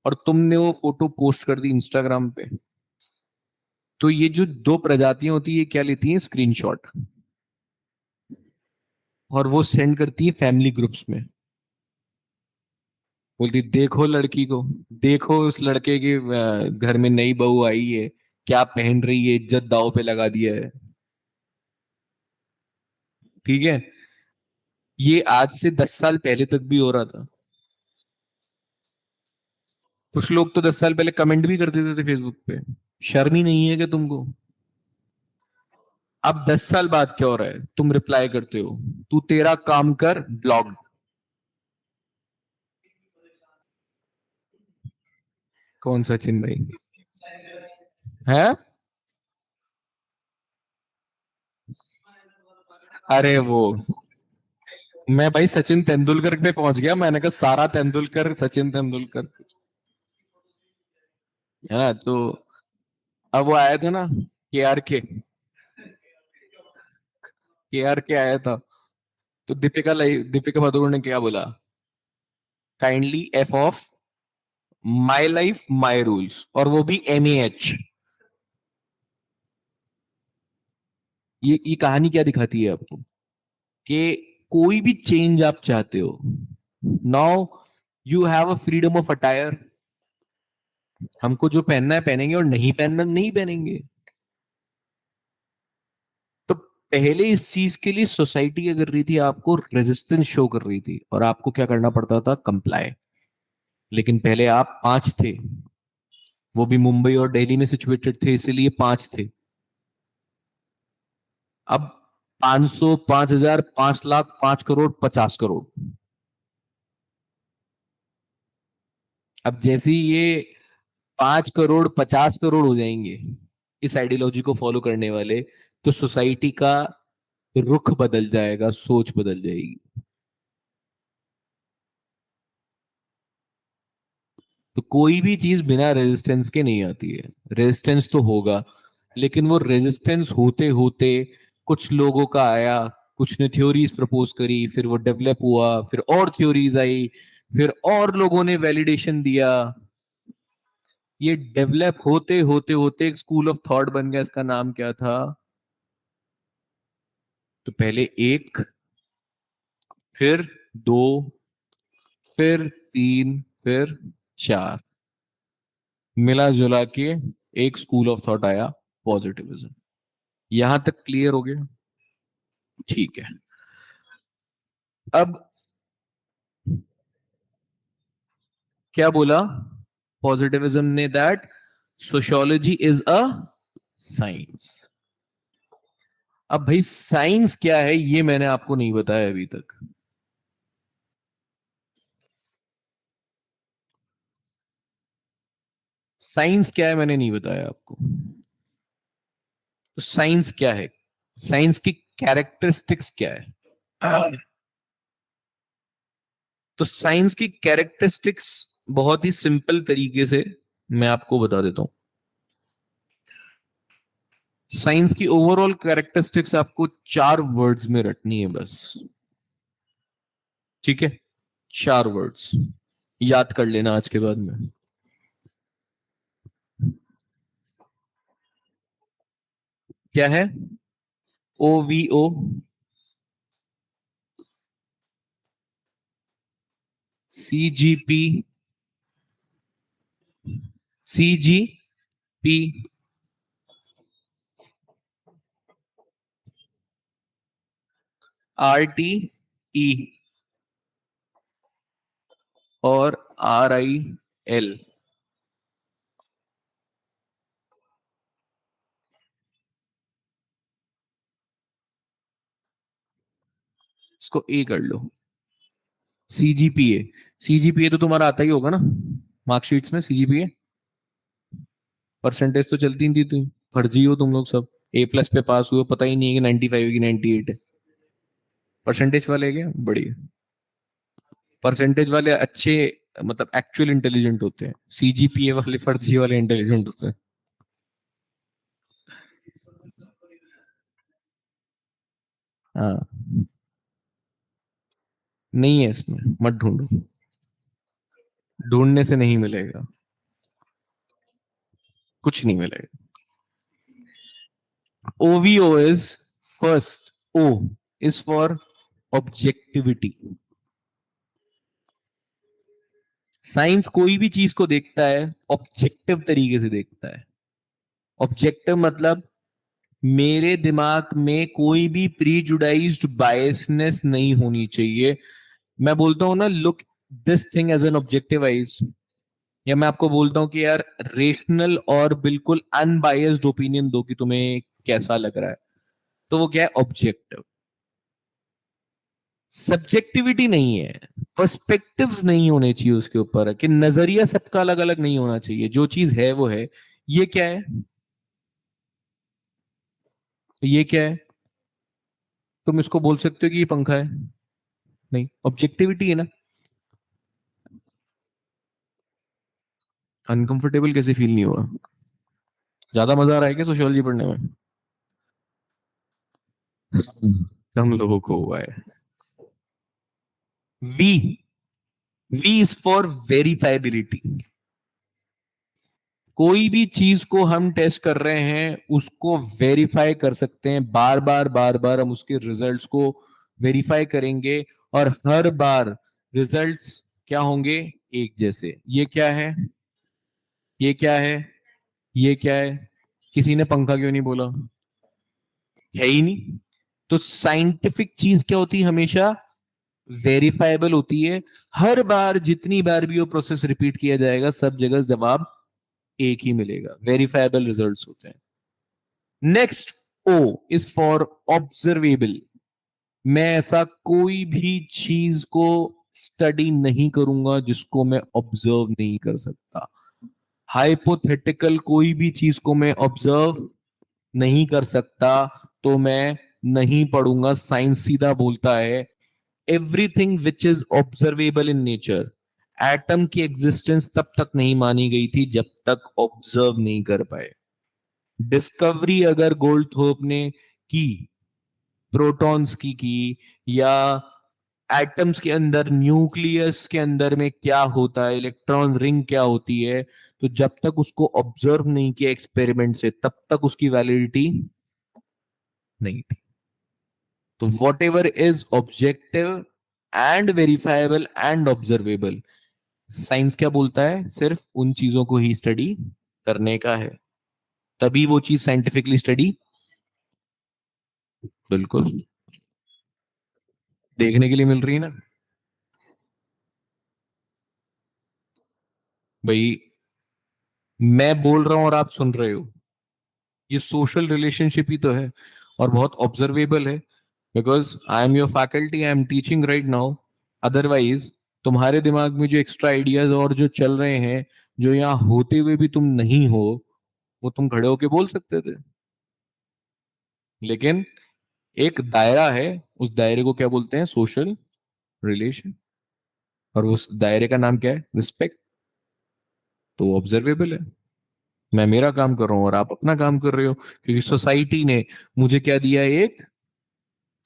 और तुमने वो फोटो पोस्ट कर दी इंस्टाग्राम पे, तो ये जो दो प्रजातियां होती है क्या लेती हैं? स्क्रीनशॉट, और वो सेंड करती है फैमिली ग्रुप्स में। बोलती देखो लड़की को, देखो उस लड़के के घर में नई बहू आई है, क्या पहन रही है, इज्जत दांव पे लगा दिया है। ठीक है? ये आज से 10 साल पहले तक भी हो रहा था। कुछ लोग तो 10 साल पहले कमेंट भी कर देते थे फेसबुक पे। शर्म ही नहीं है कि तुमको? अब 10 साल बाद क्या हो रहा है? तुम रिप्लाई करते हो, तू तेरा काम कर, ब्लॉग। कौन सचिन भाई? है? अरे वो मैं भाई सचिन तेंदुलकर पे पहुंच गया, मैंने कहा सारा तेंदुलकर, सचिन तेंदुलकर, है ना। तो अब वो आया था ना, के आर के आया था। तो दीपिका पादुकोण ने क्या बोला, kindly F of my life my rules, और वो भी MAH। ये कहानी क्या दिखाती है आपको, कि कोई भी चेंज आप चाहते हो, now you have a freedom of attire. हमको जो पहनना है पहनेंगे, और नहीं पहनना नहीं पहनेंगे। तो पहले इस चीज के लिए सोसाइटी क्या कर रही थी, आपको रेजिस्टेंस शो कर रही थी, और आपको क्या करना पड़ता था, कंप्लाई। लेकिन पहले आप पांच थे, वो भी मुंबई और दिल्ली में सिचुएटेड थे, इसीलिए पांच थे। अब 500, 5,000, 5 लाख, 5 करोड़, 50 करोड़। अब जैसे ही ये 5 करोड़, 50 करोड़ हो जाएंगे इस आइडियोलॉजी को फॉलो करने वाले, तो सोसाइटी का रुख बदल जाएगा, सोच बदल जाएगी। तो कोई भी चीज बिना रेजिस्टेंस के नहीं आती है। रेजिस्टेंस तो होगा, लेकिन वो रेजिस्टेंस होते होते कुछ लोगों का आया, कुछ ने थ्योरीज प्रपोज करी, फिर वो डेवलप हुआ, फिर और थ्योरीज आई, फिर और लोगों ने वैलिडेशन दिया। ये डेवलप होते होते होते एक स्कूल ऑफ थॉट बन गया। इसका नाम क्या था, तो पहले एक, फिर दो, फिर तीन, फिर चार, मिला जुला के एक स्कूल ऑफ थॉट आया, पॉजिटिविज्म। यहां तक क्लियर हो गया? ठीक है। अब क्या बोला पॉजिटिविज्म ने, that sociology is a science. अब भाई साइंस क्या है, ये मैंने आपको नहीं बताया अभी तक। साइंस क्या है मैंने नहीं बताया आपको। तो साइंस क्या है, साइंस की कैरेक्टरिस्टिक्स क्या है। तो साइंस की कैरेक्टरिस्टिक्स बहुत ही सिंपल तरीके से मैं आपको बता देता हूं। साइंस की ओवरऑल कैरेक्टरिस्टिक्स आपको 4 वर्ड्स में रटनी है बस। ठीक है, 4 वर्ड्स याद कर लेना आज के बाद में। क्या है? OVO, CGP, CGP, RTE, और RIL। इसको ए कर लो, CGPA। CGPA तो तुम्हारा आता ही होगा ना मार्कशीट्स में, CGPA परसेंटेज तो चलती नहीं थी, फर्जी हो तुम लोग सब। A+ पे पास हुए, पता ही नहीं है कि 95 है कि 98 है। परसेंटेज वाले क्या बड़ी, परसेंटेज वाले अच्छे, मतलब एक्चुअल इंटेलिजेंट होते हैं। CGPA वाले फर्जी वाले इंटेलिजेंट होते हैं। हाँ, नहीं है इसमें, मत ढूंढो, ढूंढने से नहीं मिलेगा, कुछ नहीं मिलेगा। OVO is, first O is for objectivity. Science कोई भी चीज को देखता है ऑब्जेक्टिव तरीके से देखता है। ऑब्जेक्टिव मतलब मेरे दिमाग में कोई भी प्रीजुडाइज्ड बायसनेस नहीं होनी चाहिए। मैं बोलता हूं ना, look this thing as an objective eyes, या मैं आपको बोलता हूं कि यार रेशनल और बिल्कुल अनबायस्ड ओपिनियन दो कि तुम्हें कैसा लग रहा है, तो वो क्या है, ऑब्जेक्टिव। सब्जेक्टिविटी नहीं है, पर्सपेक्टिव्स नहीं होने चाहिए उसके ऊपर, कि नजरिया सबका अलग अलग नहीं होना चाहिए, जो चीज है वो है। ये क्या है, ये क्या है, तुम इसको बोल सकते हो कि ये पंखा है, नहीं, ऑब्जेक्टिविटी है ना। अनकंफर्टेबल कैसे फील नहीं हुआ? ज्यादा मजा आ रहा है क्या सोशियोलॉजी पढ़ने में? कम लोगों को हुआ है। V, V is for verifiability. कोई भी चीज को हम टेस्ट कर रहे हैं उसको वेरीफाई कर सकते हैं, बार बार बार बार हम उसके रिजल्ट्स को वेरीफाई करेंगे, और हर बार रिजल्ट्स क्या होंगे? एक जैसे। ये क्या है? ये क्या है? ये क्या है? किसी ने पंखा क्यों नहीं बोला? है ही नहीं। तो साइंटिफिक चीज क्या होती है? हमेशा वेरीफाइबल होती है। हर बार जितनी बार भी वो प्रोसेस रिपीट किया जाएगा सब जगह जवाब एक ही मिलेगा, वेरीफाइबल रिजल्ट्स होते हैं। Next, O is for observable. मैं ऐसा कोई भी चीज को स्टडी नहीं करूंगा जिसको मैं ऑब्जर्व नहीं कर सकता। हाइपोथेटिकल कोई भी चीज को मैं ऑब्जर्व नहीं कर सकता तो मैं नहीं पढ़ूंगा। साइंस सीधा बोलता है everything which is observable in nature. Atom की एग्जिस्टेंस तब तक नहीं मानी गई थी जब तक ऑब्जर्व नहीं कर पाए। डिस्कवरी अगर गोल्डथोप ने की, प्रोटॉन्स की, या एटम्स के अंदर, न्यूक्लियस के अंदर में क्या होता है, इलेक्ट्रॉन रिंग क्या होती है, तो जब तक उसको ऑब्जर्व नहीं किया एक्सपेरिमेंट से तब तक उसकी वैलिडिटी नहीं थी। तो what ever is objective and verifiable and observable, science क्या बोलता है? सिर्फ उन चीजों को ही स्टडी करने का है, तभी वो चीज साइंटिफिकली स्टडी। बिल्कुल, देखने के लिए मिल रही है ना भाई। मैं बोल रहा हूं और आप सुन रहे हो, ये सोशल रिलेशनशिप ही तो है, और बहुत ऑब्जर्वेबल है। Because I am your faculty, I am teaching right now. Otherwise तुम्हारे दिमाग में जो एक्स्ट्रा आइडियाज और जो चल रहे हैं, जो यहाँ होते हुए भी तुम नहीं हो, वो तुम खड़े होके बोल सकते थे। लेकिन एक दायरा है, उस दायरे को क्या बोलते हैं? Social relation. और उस दायरे का नाम क्या है? रिस्पेक्ट। तो ऑब्जर्वेबल है। मैं मेरा काम कर रहा हूं और आप अपना काम कर रहे हो, क्योंकि सोसाइटी ने मुझे क्या दिया है? एक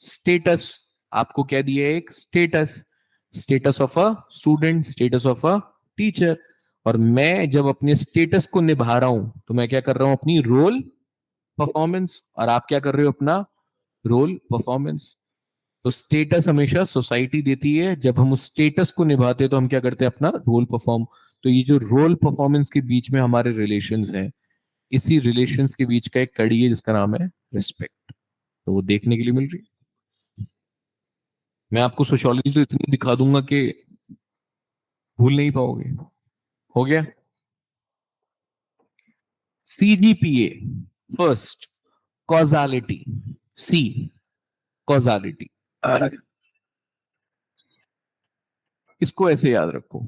स्टेटस। आपको क्या दिया है? एक status. Status of a student, status of a teacher. और मैं जब अपने स्टेटस को निभा रहा हूं तो मैं क्या कर रहा हूं? अपनी रोल परफॉर्मेंस। और आप क्या कर रहे हो? अपना रोल परफॉर्मेंस। तो स्टेटस हमेशा सोसाइटी देती है, जब हम उस स्टेटस को निभाते हैं तो हम क्या करते हैं? अपना रोल परफॉर्म। तो ये जो रोल परफॉर्मेंस के बीच में हमारे रिलेशंस हैं, इसी रिलेशंस के बीच का एक कड़ी है जिसका नाम है रिस्पेक्ट। तो वो देखने के लिए मिल रही है। मैं आपको सोशियोलॉजी तो इतनी दिखा दूंगा कि भूल नहीं पाओगे। हो गया। CGPA, first, causality. C, causality. इसको ऐसे याद रखो।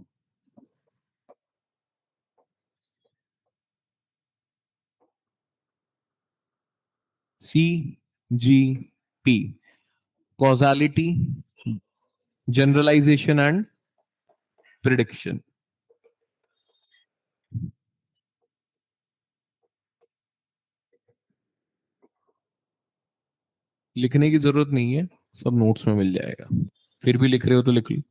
C G P, causality, generalisation and prediction. लिखने की जरूरत नहीं है, सब नोट्स में मिल जाएगा। फिर भी लिख रहे हो तो लिख लो।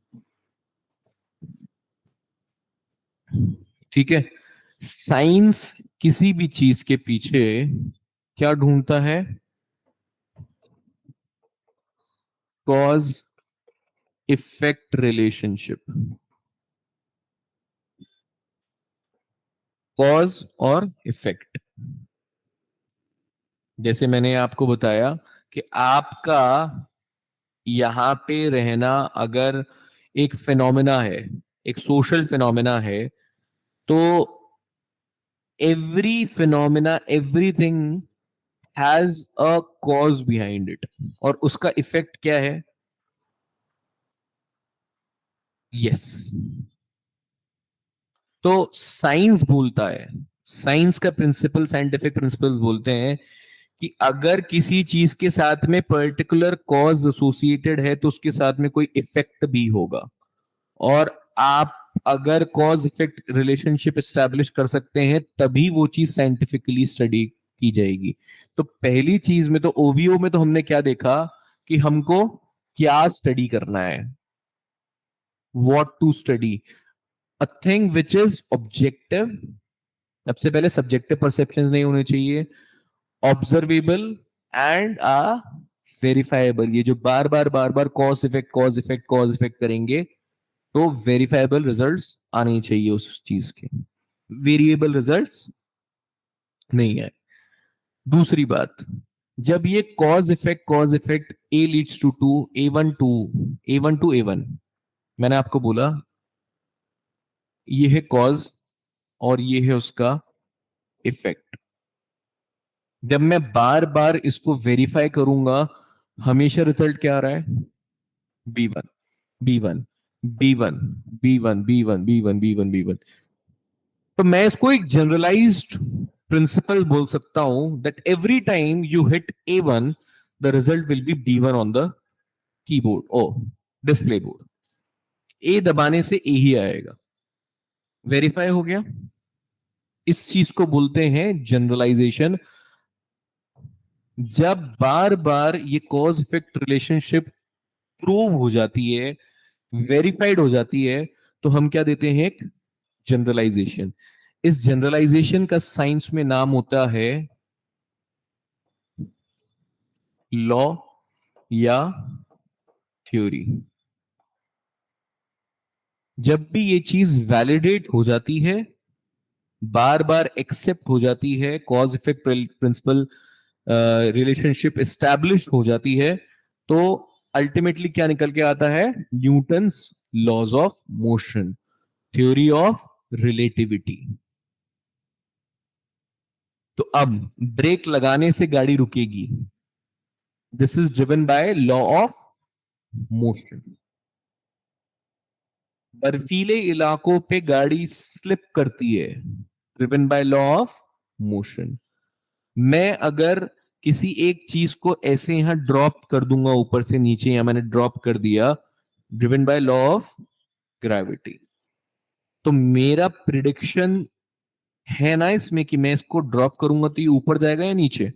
ठीक है। साइंस किसी भी चीज के पीछे क्या ढूंढता है? Cause effect relationship. कॉज और इफेक्ट। जैसे मैंने आपको बताया कि आपका यहां पे रहना अगर एक फिनोमिना है, एक सोशल फिनोमिना है, तो every phenomena, everything has a cause behind it, और उसका इफेक्ट क्या है? यस। तो साइंस बोलता है, साइंस का प्रिंसिपल, साइंटिफिक प्रिंसिपल बोलते हैं कि अगर किसी चीज के साथ में पर्टिकुलर कॉज एसोसिएटेड है तो उसके साथ में कोई इफेक्ट भी होगा। और आप अगर कॉज इफेक्ट रिलेशनशिप एस्टेब्लिश कर सकते हैं तभी वो चीज साइंटिफिकली स्टडी की जाएगी। तो पहली चीज में तो ओवीओ में तो हमने क्या देखा कि हमको क्या स्टडी करना है, what to study, a thing which is objective. सबसे पहले सब्जेक्टिव परसेप्शन नहीं होने चाहिए, ऑब्जर्वेबल एंड वेरीफाइबल। ये जो बार बार कॉज इफेक्ट कॉज इफेक्ट करेंगे तो वेरीफाइबल रिजल्ट्स आने चाहिए उस चीज के, वेरिएबल रिजल्ट्स नहीं है। दूसरी बात, जब ये cause effect a leads to a one to a one, मैंने आपको बोला ये है कॉज और ये है उसका इफेक्ट। जब मैं बार बार इसको वेरीफाई करूंगा हमेशा रिजल्ट क्या आ रहा है, B one B one B one B one B one B one B one B one. तो मैं इसको एक जनरलाइज्ड प्रिंसिपल बोल सकता हूं that every time you hit A one the result will be B one on the keyboard or display board. A दबाने से ए ही आएगा। वेरीफाई हो गया। इस चीज को बोलते हैं जनरलाइजेशन। जब बार बार ये कॉज इफेक्ट रिलेशनशिप प्रूव हो जाती है, वेरीफाइड हो जाती है, तो हम क्या देते हैं, एक जनरलाइजेशन। इस जनरलाइजेशन का साइंस में नाम होता है लॉ या थ्योरी। जब भी ये चीज वैलिडेट हो जाती है, बार बार एक्सेप्ट हो जाती है, cause effect principle relationship establish हो जाती है, तो अल्टीमेटली क्या निकल के आता है, Newton's laws of motion, theory of relativity. तो अब ब्रेक लगाने से गाड़ी रुकेगी, this is driven by law of motion. बर्फीले इलाकों पे गाड़ी स्लिप करती है, driven by law of motion. मैं अगर किसी एक चीज को ऐसे यहां ड्रॉप कर दूंगा ऊपर से नीचे, या मैंने ड्रॉप कर दिया, driven by law of gravity. तो मेरा प्रिडिक्शन है ना इसमें कि मैं इसको ड्रॉप करूंगा तो ये ऊपर जाएगा या नीचे,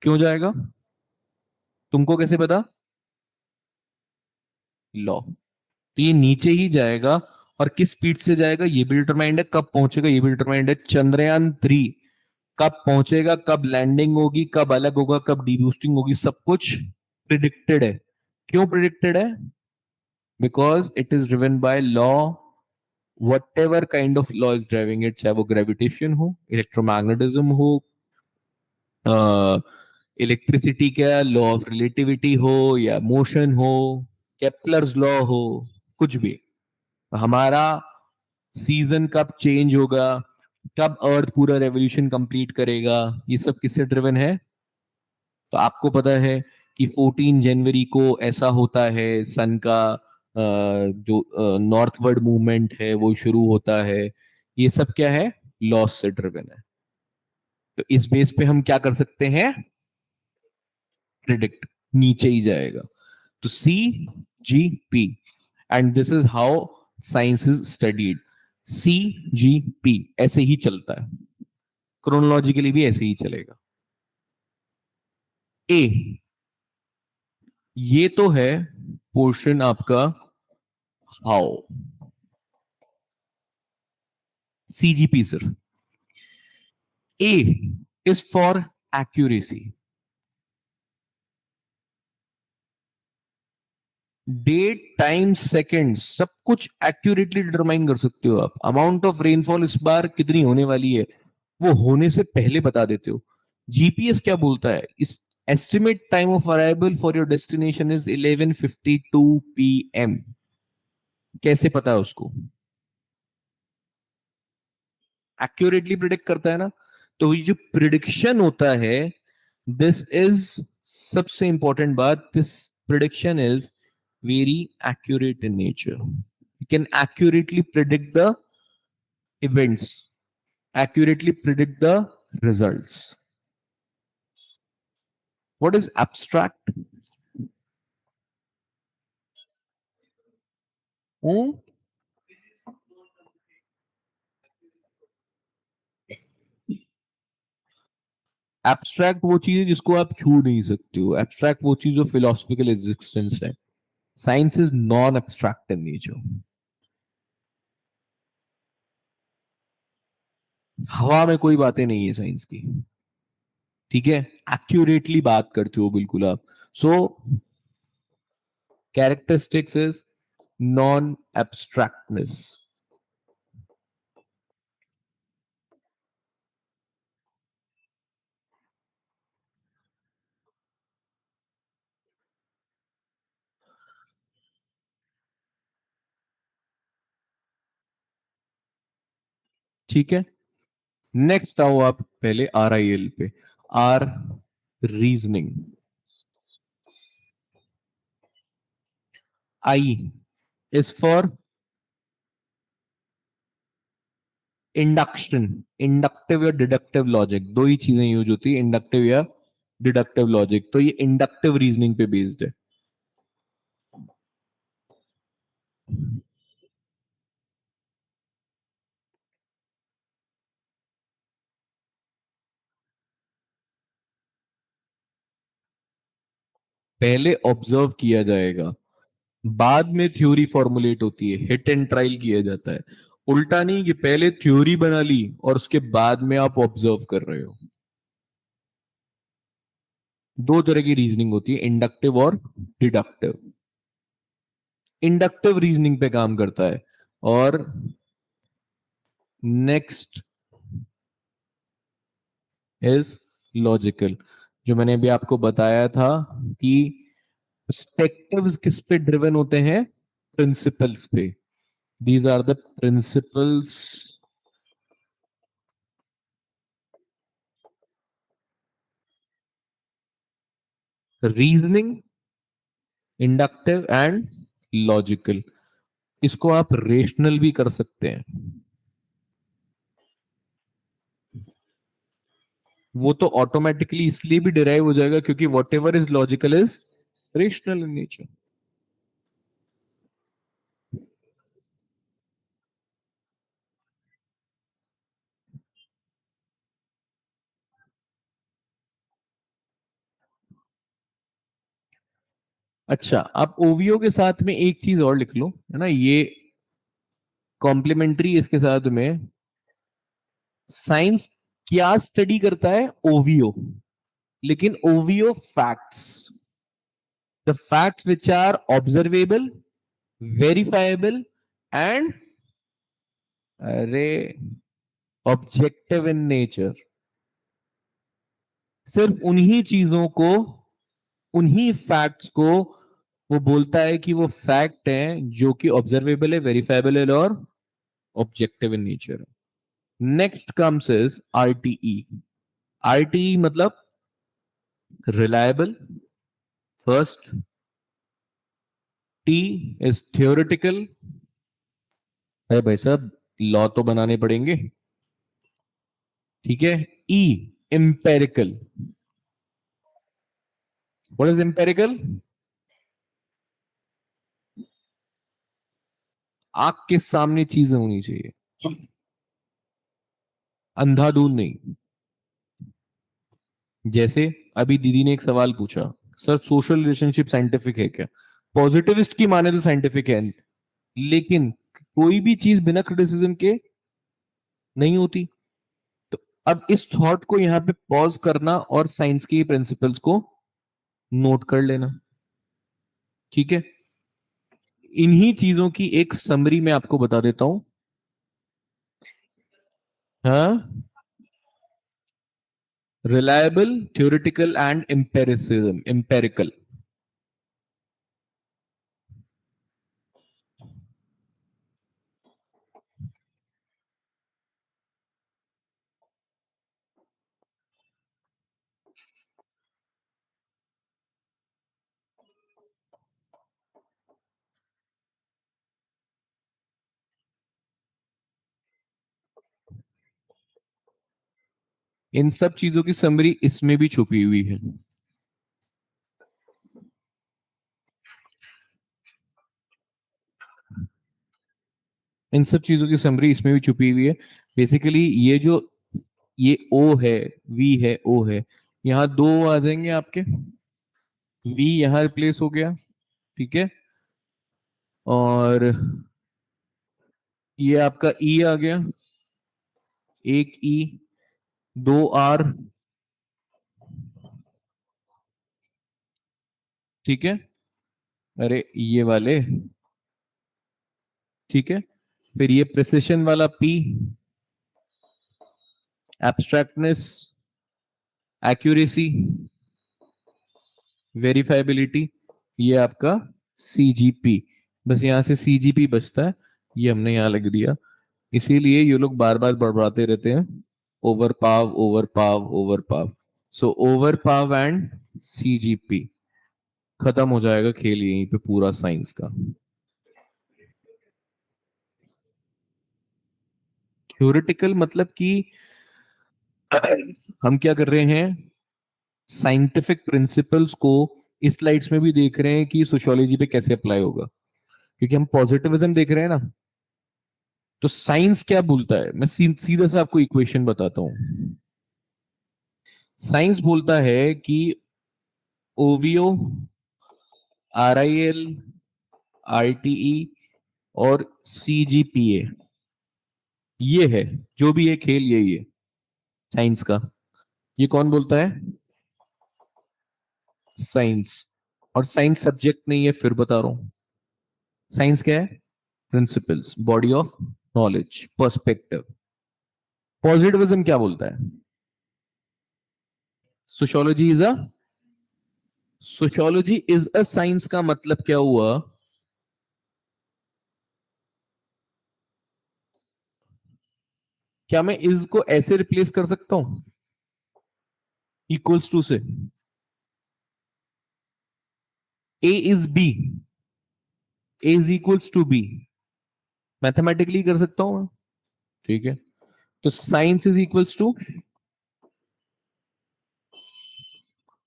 क्यों जाएगा, तुमको कैसे पता, लॉ। तो ये नीचे ही जाएगा। और किस स्पीड से जाएगा ये भी डिटरमाइंड है, कब पहुंचेगा ये भी डिटरमाइंड है। चंद्रयान 3 कब पहुंचेगा, कब लैंडिंग होगी, कब अलग होगा, कब डीबूस्टिंग होगी, सब कुछ प्रिडिक्टेड है। क्यों प्रिडिक्टेड है, because it is driven by law, what ever kind of law is driving it, चाहे वो ग्रेविटेशन हो, इलेक्ट्रोमैग्नेटिज्म हो, इलेक्ट्रिसिटी का लॉ ऑफ रिलेटिविटी हो, या मोशन हो, केपलर्स लॉ हो, कुछ भी। हमारा सीजन कब चेंज होगा, कब अर्थ पूरा रेवोल्यूशन कंप्लीट करेगा, ये सब किससे ड्रिवन है। तो आपको पता है कि 14 जनवरी को ऐसा होता है, सन का जो नॉर्थवर्ड मूवमेंट है वो शुरू होता है। ये सब क्या है, लॉस से ड्रिवन है। तो इस बेस पे हम क्या कर सकते हैं, प्रिडिक्ट, नीचे ही जाएगा। तो CGP, and this is how science is studied. CGP ऐसे ही चलता है, क्रोनोलॉजिकली भी ऐसे ही चलेगा। ए, ये तो है पोर्शन आपका हाउ, CGP सिर्फ। A is for accuracy, date time second सब कुछ एक्यूरेटली डिटरमाइन कर सकते हो आप। अमाउंट ऑफ रेनफॉल इस बार कितनी होने वाली है वो होने से पहले बता देते हो। जीपीएस क्या बोलता है, इस estimate time of arrival for your destination is 11:52 PM। कैसे पता है उसको, एक्यूरेटली प्रिडिक्ट करता है ना। तो ये जो प्रिडिक्शन होता है, दिस इज सबसे इंपॉर्टेंट बात, this prediction is very accurate in nature. You can accurately predict the events, accurately predict the results. What is abstract? Abstract वो चीज है जिसको आप छू नहीं सकते हो, एब्स्ट्रैक्ट वो चीज जो फिलोसफिकल एग्जिस्टेंस है। Science is non abstract in nature. हवा में कोई बातें नहीं है साइंस की, ठीक है? एक्यूरेटली बात करते हो बिल्कुल आप। So characteristics is non abstractness. ठीक है, नेक्स्ट आओ आप पहले आर आई एल पे। R, reasoning. I is for induction. Inductive या डिडक्टिव लॉजिक, दो ही चीजें यूज होती है, इंडक्टिव या डिडक्टिव लॉजिक। तो ये इंडक्टिव रीजनिंग पे बेस्ड है। पहले ऑब्जर्व किया जाएगा, बाद में थ्योरी फॉर्मुलेट होती है, हिट एंड ट्रायल किया जाता है। उल्टा नहीं कि पहले थ्योरी बना ली और उसके बाद में आप ऑब्जर्व कर रहे हो। दो तरह की रीजनिंग होती है, इंडक्टिव और डिडक्टिव। इंडक्टिव रीजनिंग पे काम करता है। और नेक्स्ट इज लॉजिकल, जो मैंने अभी आपको बताया था कि पर्सपेक्टिव्स किस पे ड्रिवन होते हैं? प्रिंसिपल्स पे। These are the principles. Reasoning, inductive and logical. इसको आप रेशनल भी कर सकते हैं। वो तो ऑटोमेटिकली इसलिए भी डिराइव हो जाएगा क्योंकि what ever is logical is rational in nature. अच्छा, आप ओवीओ के साथ में एक चीज और लिख लो, है ना, ये कॉम्प्लीमेंट्री इसके साथ में। साइंस क्या स्टडी करता है? ओवीओ। लेकिन OVO facts, the facts which are observable, verifiable and, अरे, ऑब्जेक्टिव इन नेचर। सिर्फ उन्हीं चीजों को, उन्हीं फैक्ट्स को वो बोलता है कि वो फैक्ट है जो कि ऑब्जर्वेबल है, वेरीफाइबल है और objective in nature. Next comes is RTE. RTE मतलब reliable, first. T is theoretical, अरे भाई साहब, लॉ तो बनाने पड़ेंगे, ठीक है। E, empirical. What is empirical? आंख के सामने चीजें होनी चाहिए, अंधाधुंध नहीं। जैसे अभी दीदी ने एक सवाल पूछा, सर सोशल रिलेशनशिप साइंटिफिक है क्या? पॉजिटिविस्ट की माने तो साइंटिफिक है, लेकिन कोई भी चीज बिना क्रिटिसिज्म के नहीं होती। तो अब इस थॉट को यहां पे पॉज करना और साइंस के प्रिंसिपल्स को नोट कर लेना, ठीक है। इन्हीं चीजों की एक समरी मैं आपको बता देता हूं। हाँ, reliable, theoretical and empiricism, empirical. इन सब चीजों की समरी इसमें भी छुपी हुई है। इन सब चीजों की समरी इसमें भी छुपी हुई है। बेसिकली ये जो ये ओ है, वी है, ओ है, यहाँ दो आ जाएंगे आपके, वी यहाँ रिप्लेस हो गया, ठीक है, और ये आपका ई आ गया, एक ई, दो आर, ठीक है, अरे ये वाले, ठीक है, फिर ये प्रिसिशन वाला पी, एब्स्ट्रैक्टनेस, एक्यूरेसी, वेरीफाइबिलिटी, ये आपका सीजीपी। बस यहां से सीजीपी बचता है, ये हमने यहां लिख दिया। इसीलिए ये लोग बार बार बढ़ाते रहते हैं, over pav, over pav, over pav. So over pav and CGP, खत्म हो जाएगा खेल यहीं पे पूरा साइंस का। थ्योरेटिकल मतलब कि हम क्या कर रहे हैं, साइंटिफिक प्रिंसिपल्स को इस स्लाइड्स में भी देख रहे हैं कि सोशियोलॉजी पे कैसे अप्लाई होगा, क्योंकि हम पॉजिटिविज्म देख रहे हैं ना। तो साइंस क्या बोलता है, मैं सीधा सा आपको इक्वेशन बताता हूं। साइंस बोलता है कि ओवीओ, आरआईएल, आरटीई और सीजीपीए, ये है, जो भी ये खेल यही है साइंस का। ये कौन बोलता है, साइंस। और साइंस सब्जेक्ट नहीं है, फिर बता रहा हूं। साइंस क्या है, principles, body of knowledge, perspective. Positivism क्या बोलता है, sociology is a, sociology is a science का मतलब क्या हुआ, क्या मैं इज को ऐसे रिप्लेस कर सकता हूं, equals to say, A is B, A is equals to B, mathematically कर सकता हूं मैं, ठीक है। तो साइंस इज इक्वल्स टू,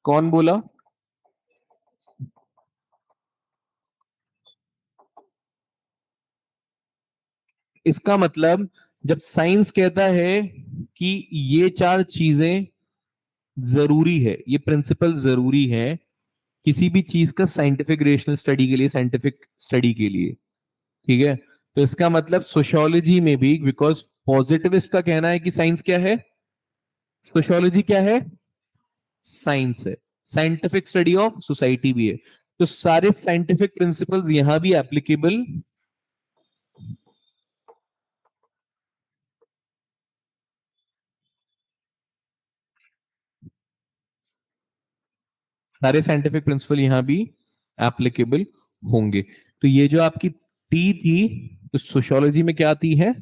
कौन बोला, इसका मतलब जब साइंस कहता है कि ये चार चीजें जरूरी है, ये प्रिंसिपल जरूरी है किसी भी चीज का साइंटिफिक रेशनल स्टडी के लिए, साइंटिफिक स्टडी के लिए, ठीक है। तो इसका मतलब सोशियोलॉजी में भी, बिकॉज पॉजिटिविस्ट का कहना है कि साइंस क्या है, सोशियोलॉजी क्या है, साइंस है, साइंटिफिक स्टडी ऑफ सोसाइटी भी है। तो सारे साइंटिफिक प्रिंसिपल्स यहां भी एप्लीकेबल, सारे साइंटिफिक प्रिंसिपल यहां भी एप्लीकेबल होंगे। तो ये जो आपकी टी थी, तो सोशियोलॉजी में क्या आती है,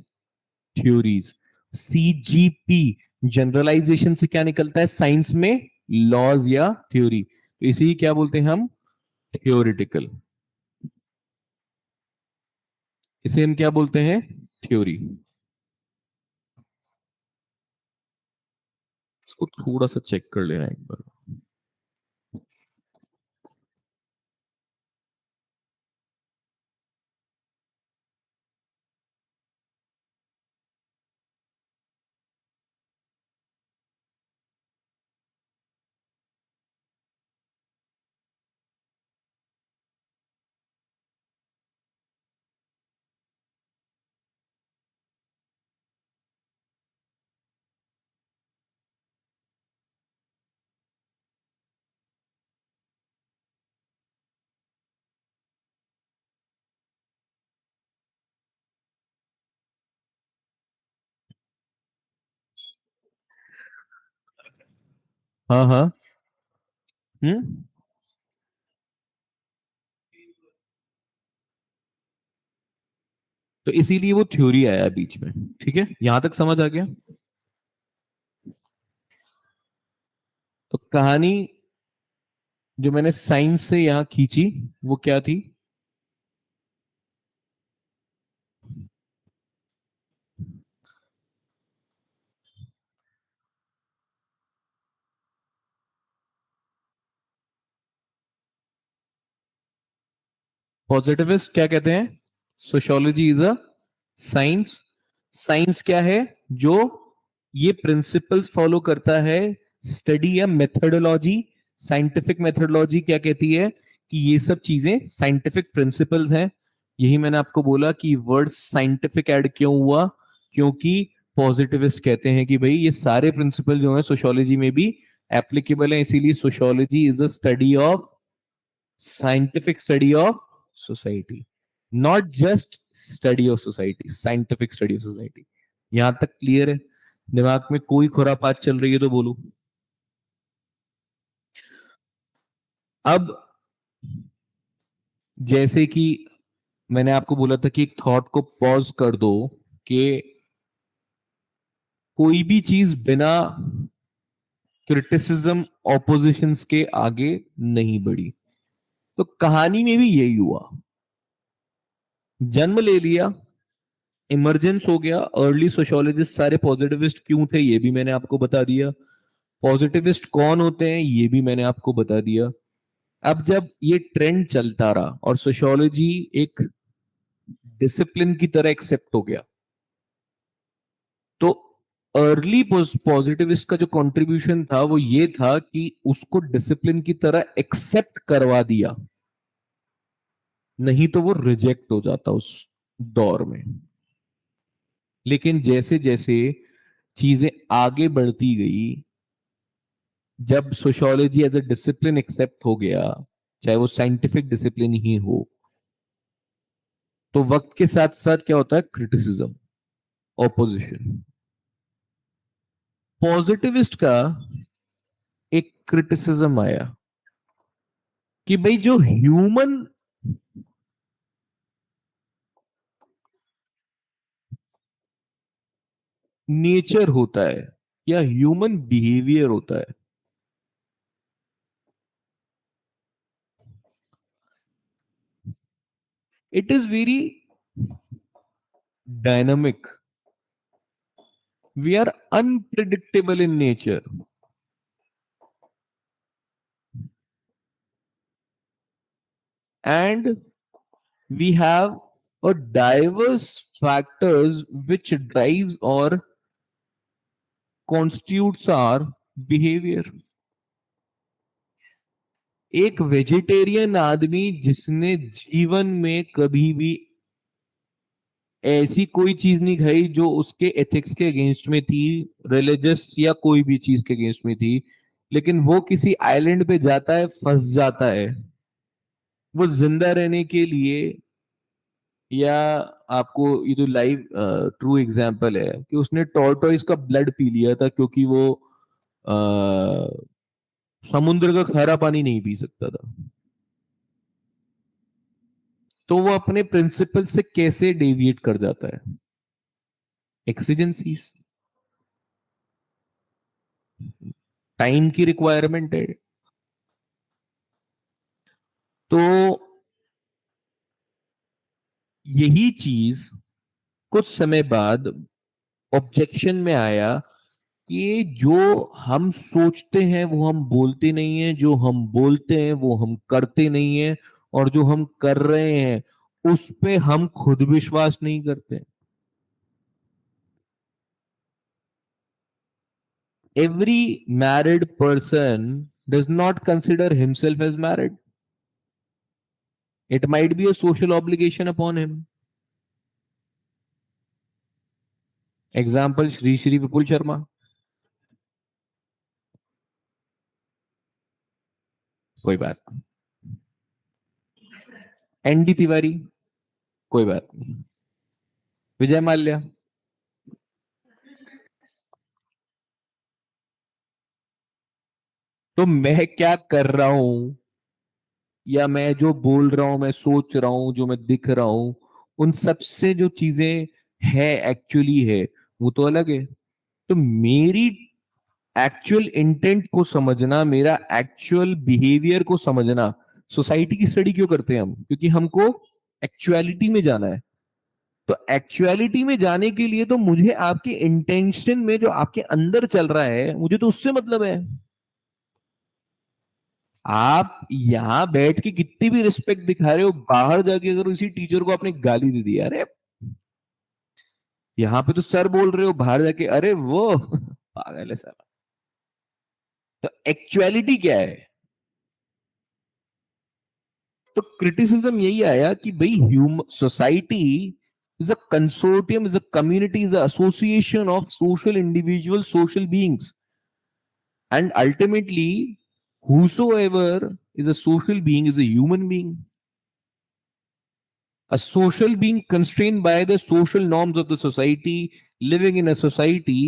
थ्योरीज। सीजीपी, जनरलाइजेशन से क्या निकलता है साइंस में, लॉज या थ्योरी, तो इसी क्या बोलते हैं हम, थ्योरिटिकल। इसे हम क्या बोलते हैं, थ्योरी। इसको थोड़ा सा चेक कर लेना एक बार। हाँ हाँ। हम्म। तो इसीलिए वो थ्योरी आया बीच में, ठीक है, यहां तक समझ आ गया। तो कहानी जो मैंने साइंस से यहां खींची वो क्या थी, पॉजिटिविस्ट क्या कहते हैं, sociology is a science, science क्या है? जो ये प्रिंसिपल्स फॉलो करता है, स्टडी या मेथोडोलॉजी। साइंटिफिक मेथोडोलॉजी क्या कहती है कि ये सब चीजें साइंटिफिक प्रिंसिपल्स हैं। यही मैंने आपको बोला कि वर्ड साइंटिफिक ऐड क्यों हुआ, क्योंकि पॉजिटिविस्ट कहते हैं कि भाई ये सारे प्रिंसिपल जो है सोशियोलॉजी में भी एप्लीकेबल है, इसीलिए sociology is a study of, scientific study of society, not just study of society, scientific study of society. यहां तक क्लियर है? दिमाग में कोई खुरापात चल रही है तो बोलो। अब जैसे कि मैंने आपको बोला था कि एक थॉट को पॉज कर दो कि कोई भी चीज बिना क्रिटिसिज्म ऑपोजिशंस के आगे नहीं बढ़ी। तो कहानी में भी यही हुआ, जन्म ले लिया, इमरजेंस हो गया। अर्ली सोशियोलॉजिस्ट सारे पॉजिटिविस्ट क्यों थे ये भी मैंने आपको बता दिया। पॉजिटिविस्ट कौन होते हैं ये भी मैंने आपको बता दिया। अब जब ये ट्रेंड चलता रहा और सोशियोलॉजी एक डिसिप्लिन की तरह एक्सेप्ट हो गया, तो अर्ली पॉजिटिविस्ट का जो कंट्रीब्यूशन था वो ये था कि उसको डिसिप्लिन की तरह एक्सेप्ट करवा दिया, नहीं तो वो रिजेक्ट हो जाता उस दौर में। लेकिन जैसे जैसे चीजें आगे बढ़ती गई, जब sociology as a discipline accept हो गया, चाहे वो साइंटिफिक डिसिप्लिन ही हो, तो वक्त के साथ साथ क्या होता है? Criticism, opposition. पॉजिटिविस्ट का एक क्रिटिसिज्म आया कि भाई जो ह्यूमन नेचर होता है या ह्यूमन बिहेवियर होता है, it is very dynamic, we are unpredictable in nature, and we have a diverse factors which drives or constitutes our behavior। एक वेजिटेरियन आदमी जिसने जीवन में कभी भी ऐसी कोई चीज नहीं खाई जो उसके एथिक्स के अगेंस्ट में थी, रिलीजियस या कोई भी चीज के अगेंस्ट में थी, लेकिन वो किसी आइलैंड पे जाता है, फंस जाता है, वो जिंदा रहने के लिए, या आपको ये जो लाइव ट्रू एग्जांपल है कि उसने टॉर्टोइस का ब्लड पी लिया था क्योंकि वो आ, समुद्र का खारा पानी नहीं पी सकता था, तो वो अपने प्रिंसिपल से कैसे डेविएट कर जाता है? एक्सीजेंसीज, टाइम की रिक्वायरमेंट है। तो यही चीज कुछ समय बाद ऑब्जेक्शन में आया कि जो हम सोचते हैं वो हम बोलते नहीं है, जो हम बोलते हैं वो हम करते नहीं है, और जो हम कर रहे हैं उस पे हम खुद विश्वास नहीं करते। Every married person does not consider himself as married, it might be a social obligation upon him. Example Shri Shri Vipul Sharma, कोई बात नहीं। एनडी तिवारी, कोई बात नहीं। विजय माल्या, तो मैं क्या कर रहा हूं या मैं जो बोल रहा हूं, मैं सोच रहा हूं, जो मैं दिख रहा हूं, उन सबसे जो चीजें है एक्चुअली है वो तो अलग है। तो मेरी एक्चुअल इंटेंट को समझना, मेरा एक्चुअल बिहेवियर को समझना, सोसाइटी की स्टडी क्यों करते हैं हम? क्योंकि हमको एक्चुअलिटी में जाना है। तो एक्चुअलिटी में जाने के लिए तो मुझे आपके इंटेंशन में जो आपके अंदर चल रहा है मुझे तो उससे मतलब है। आप यहां बैठ के कितनी भी रिस्पेक्ट दिखा रहे हो, बाहर जाके अगर उसी टीचर को आपने गाली दे दी, अरे यहां पे तो सर बोल रहे हो, बाहर जाके अरे वो पागल है साला। तो एक्चुअलिटी क्या है? तो क्रिटिसिज्म यही आया कि भाई human society is a consortium, is a community, is a association of social individual, social beings, and ultimately whosoever is a social being is a human being, a social being constrained by the social norms of the society, living in a society.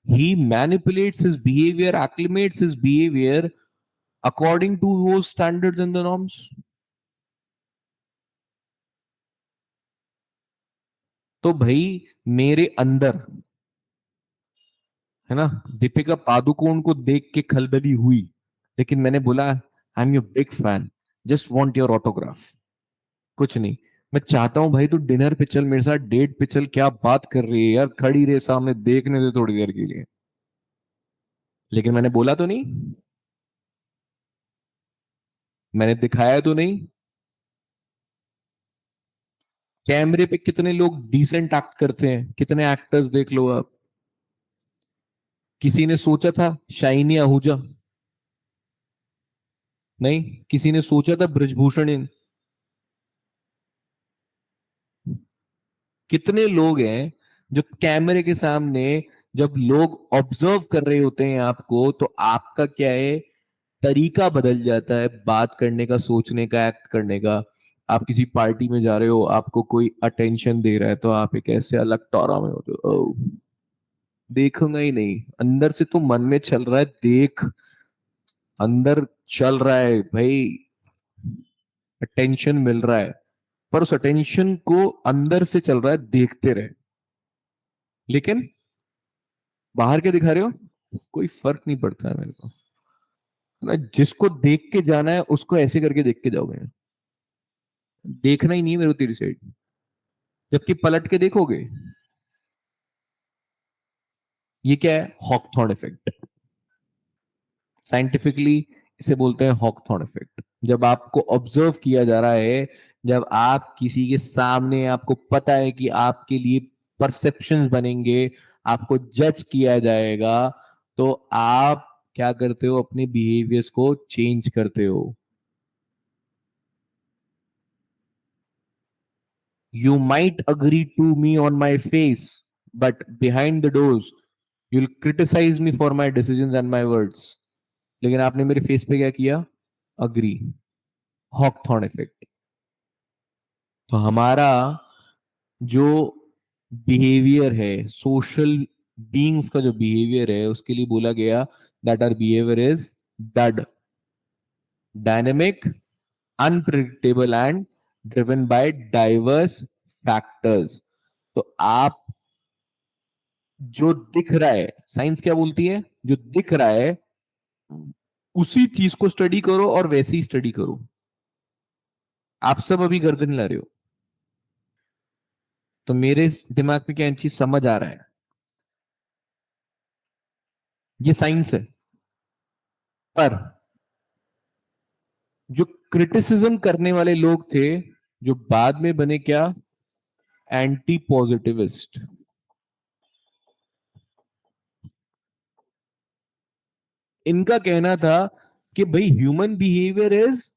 He manipulates his behavior, acclimates his behavior according to those standards and the norms. तो भाई मेरे अंदर है ना, दीपिका पादुकोण को देख के खलबली हुई, लेकिन मैंने बोला I am your big fan, just want your autograph, कुछ नहीं। मैं चाहता हूं भाई तू डिनर पे चल मेरे साथ, डेट पे चल, क्या बात कर रही है यार, खड़ी रहे सामने, देखने दे थोड़ी देर के लिए। लेकिन मैंने बोला तो नहीं, मैंने दिखाया तो नहीं। कैमरे पे कितने लोग डिसेंट एक्ट करते हैं, कितने एक्टर्स देख लो आप। किसी ने सोचा था शाइनी आहूजा? नहीं। किसी ने सोचा था ब्रजभूषण इन? कितने लोग हैं जो कैमरे के सामने, जब लोग ऑब्जर्व कर रहे होते हैं आपको, तो आपका क्या है, तरीका बदल जाता है बात करने का, सोचने का, एक्ट करने का। आप किसी पार्टी में जा रहे हो, आपको कोई अटेंशन दे रहा है, तो आप एक ऐसे अलग टोरा में होते हो, "ओह, देखूंगा ही नहीं", अंदर से तो मन में चल रहा है देख, अंदर चल रहा है भाई, अटेंशन मिल रहा है, पर उस अटेंशन को अंदर से चल रहा है देखते रहे। लेकिन बाहर क्या दिखा रहे हो, कोई फर्क नहीं पड़ता है मेरे को ना। जिसको देख के जाना है उसको ऐसे करके देख के जाओगे, देखना ही नहीं है मेरे को तेरी साइड। जबकि पलट के देखोगे, ये क्या है, हॉकथॉर्न इफेक्ट। साइंटिफिकली इसे बोलते हैं हॉकथॉर्न इफेक्ट। जब आपको ऑब्जर्व किया जा रहा है, जब आप किसी के सामने, आपको पता है कि आपके लिए परसेप्शंस बनेंगे, आपको जज किया जाएगा, तो आप क्या करते हो, अपने बिहेवियर्स को चेंज करते हो। You might agree to me on my face, but behind the doors, you'll criticize me for my decisions and my words. लेकिन आपने मेरे फेस पे क्या किया, अग्री। हॉकथॉर्न इफेक्ट। तो हमारा जो बिहेवियर है, सोशल बीइंग्स का जो बिहेवियर है, उसके लिए बोला गया that our behaviour is dud, dynamic, unpredictable and driven by diverse factors. तो आप जो दिख रहा है, साइंस क्या बोलती है, जो दिख रहा है उसी चीज को स्टडी करो और वैसे ही स्टडी करो। आप सब अभी गर्दन ला रहे हो, तो मेरे दिमाग में क्या चीज समझ आ रहा है, ये साइंस है। पर जो क्रिटिसिज्म करने वाले लोग थे, जो बाद में बने क्या, एंटी पॉजिटिविस्ट, इनका कहना था कि भाई human behaviour is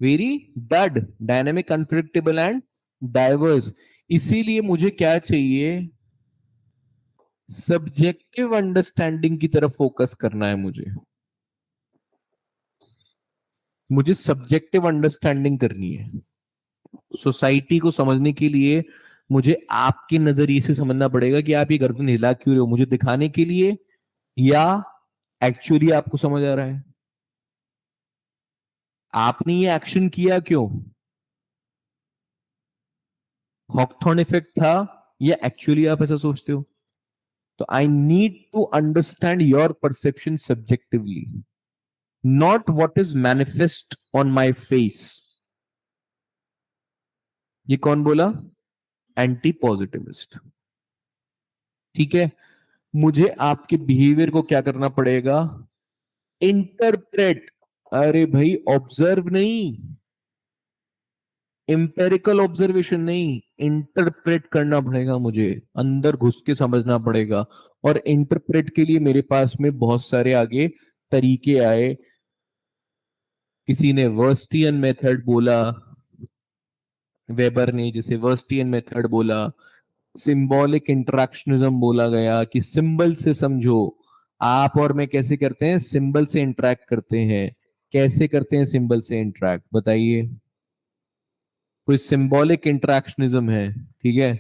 very dud, dynamic, unpredictable and diverse. इसीलिए मुझे क्या चाहिए, सब्जेक्टिव अंडरस्टैंडिंग की तरफ फोकस करना है। मुझे सब्जेक्टिव अंडरस्टैंडिंग करनी है। सोसाइटी को समझने के लिए मुझे आपके नजरिए से समझना पड़ेगा कि आप ये गर्दन हिला क्यों रहे हो, मुझे दिखाने के लिए, या एक्चुअली आपको समझ आ रहा है, आपने ये एक्शन किया क्यों, हॉकथॉर्न इफेक्ट था, या एक्चुअली आप ऐसा सोचते हो। तो I need to understand your perception subjectively, not what is manifest on my face. ये कौन बोला, एंटी पॉजिटिविस्ट। ठीक है, मुझे आपके बिहेवियर को क्या करना पड़ेगा, इंटरप्रेट। अरे भाई ऑब्जर्व नहीं, एम्पेरिकल ऑब्जर्वेशन नहीं, इंटरप्रेट करना पड़ेगा मुझे, अंदर घुस के समझना पड़ेगा। और इंटरप्रेट के लिए मेरे पास में बहुत सारे आगे तरीके आए। किसी ने वर्स्टियन मेथड बोला, वेबर ने जैसे वर्स्टियन मेथड बोला, सिंबॉलिक इंटरेक्शनिज्म बोला गया कि सिंबल से समझो। आप और मैं कैसे करते हैं, सिंबल से इंटरेक्ट करते हैं। कैसे करते हैं सिंबल से इंटरेक्ट, बताइए। कोई सिंबॉलिक इंटरेक्शनिज्म है, ठीक है।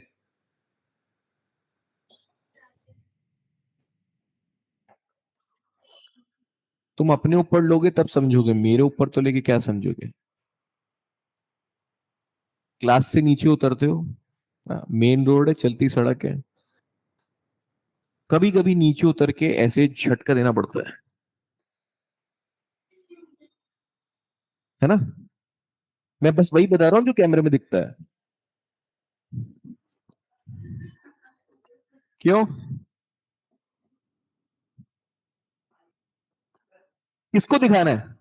तुम अपने ऊपर लोगे तब समझोगे, मेरे ऊपर तो लेके क्या समझोगे। क्लास से नीचे उतरते हो, मेन रोड है, चलती सड़क है, कभी कभी नीचे उतर के ऐसे झटका देना पड़ता है ना। मैं बस वही बता रहा हूँ जो कैमरे में दिखता है। क्यों, किसको दिखाना है।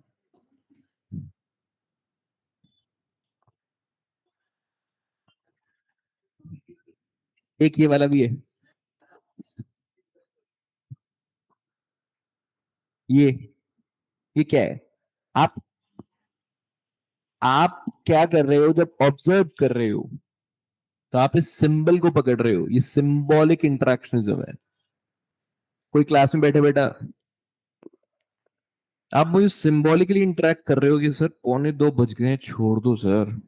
एक ये वाला भी है, ये ये क्या है। आप आप क्या कर रहे हो जब ऑब्जर्व कर रहे हो, तो आप इस सिंबल को पकड़ रहे हो, ये सिंबॉलिक इंटरेक्शनिज्म है। कोई क्लास में बैठे बैठा आप मुझे सिंबॉलिकली इंटरेक्ट कर रहे हो कि सर 1:45 बज गए हैं, छोड़ दो सर,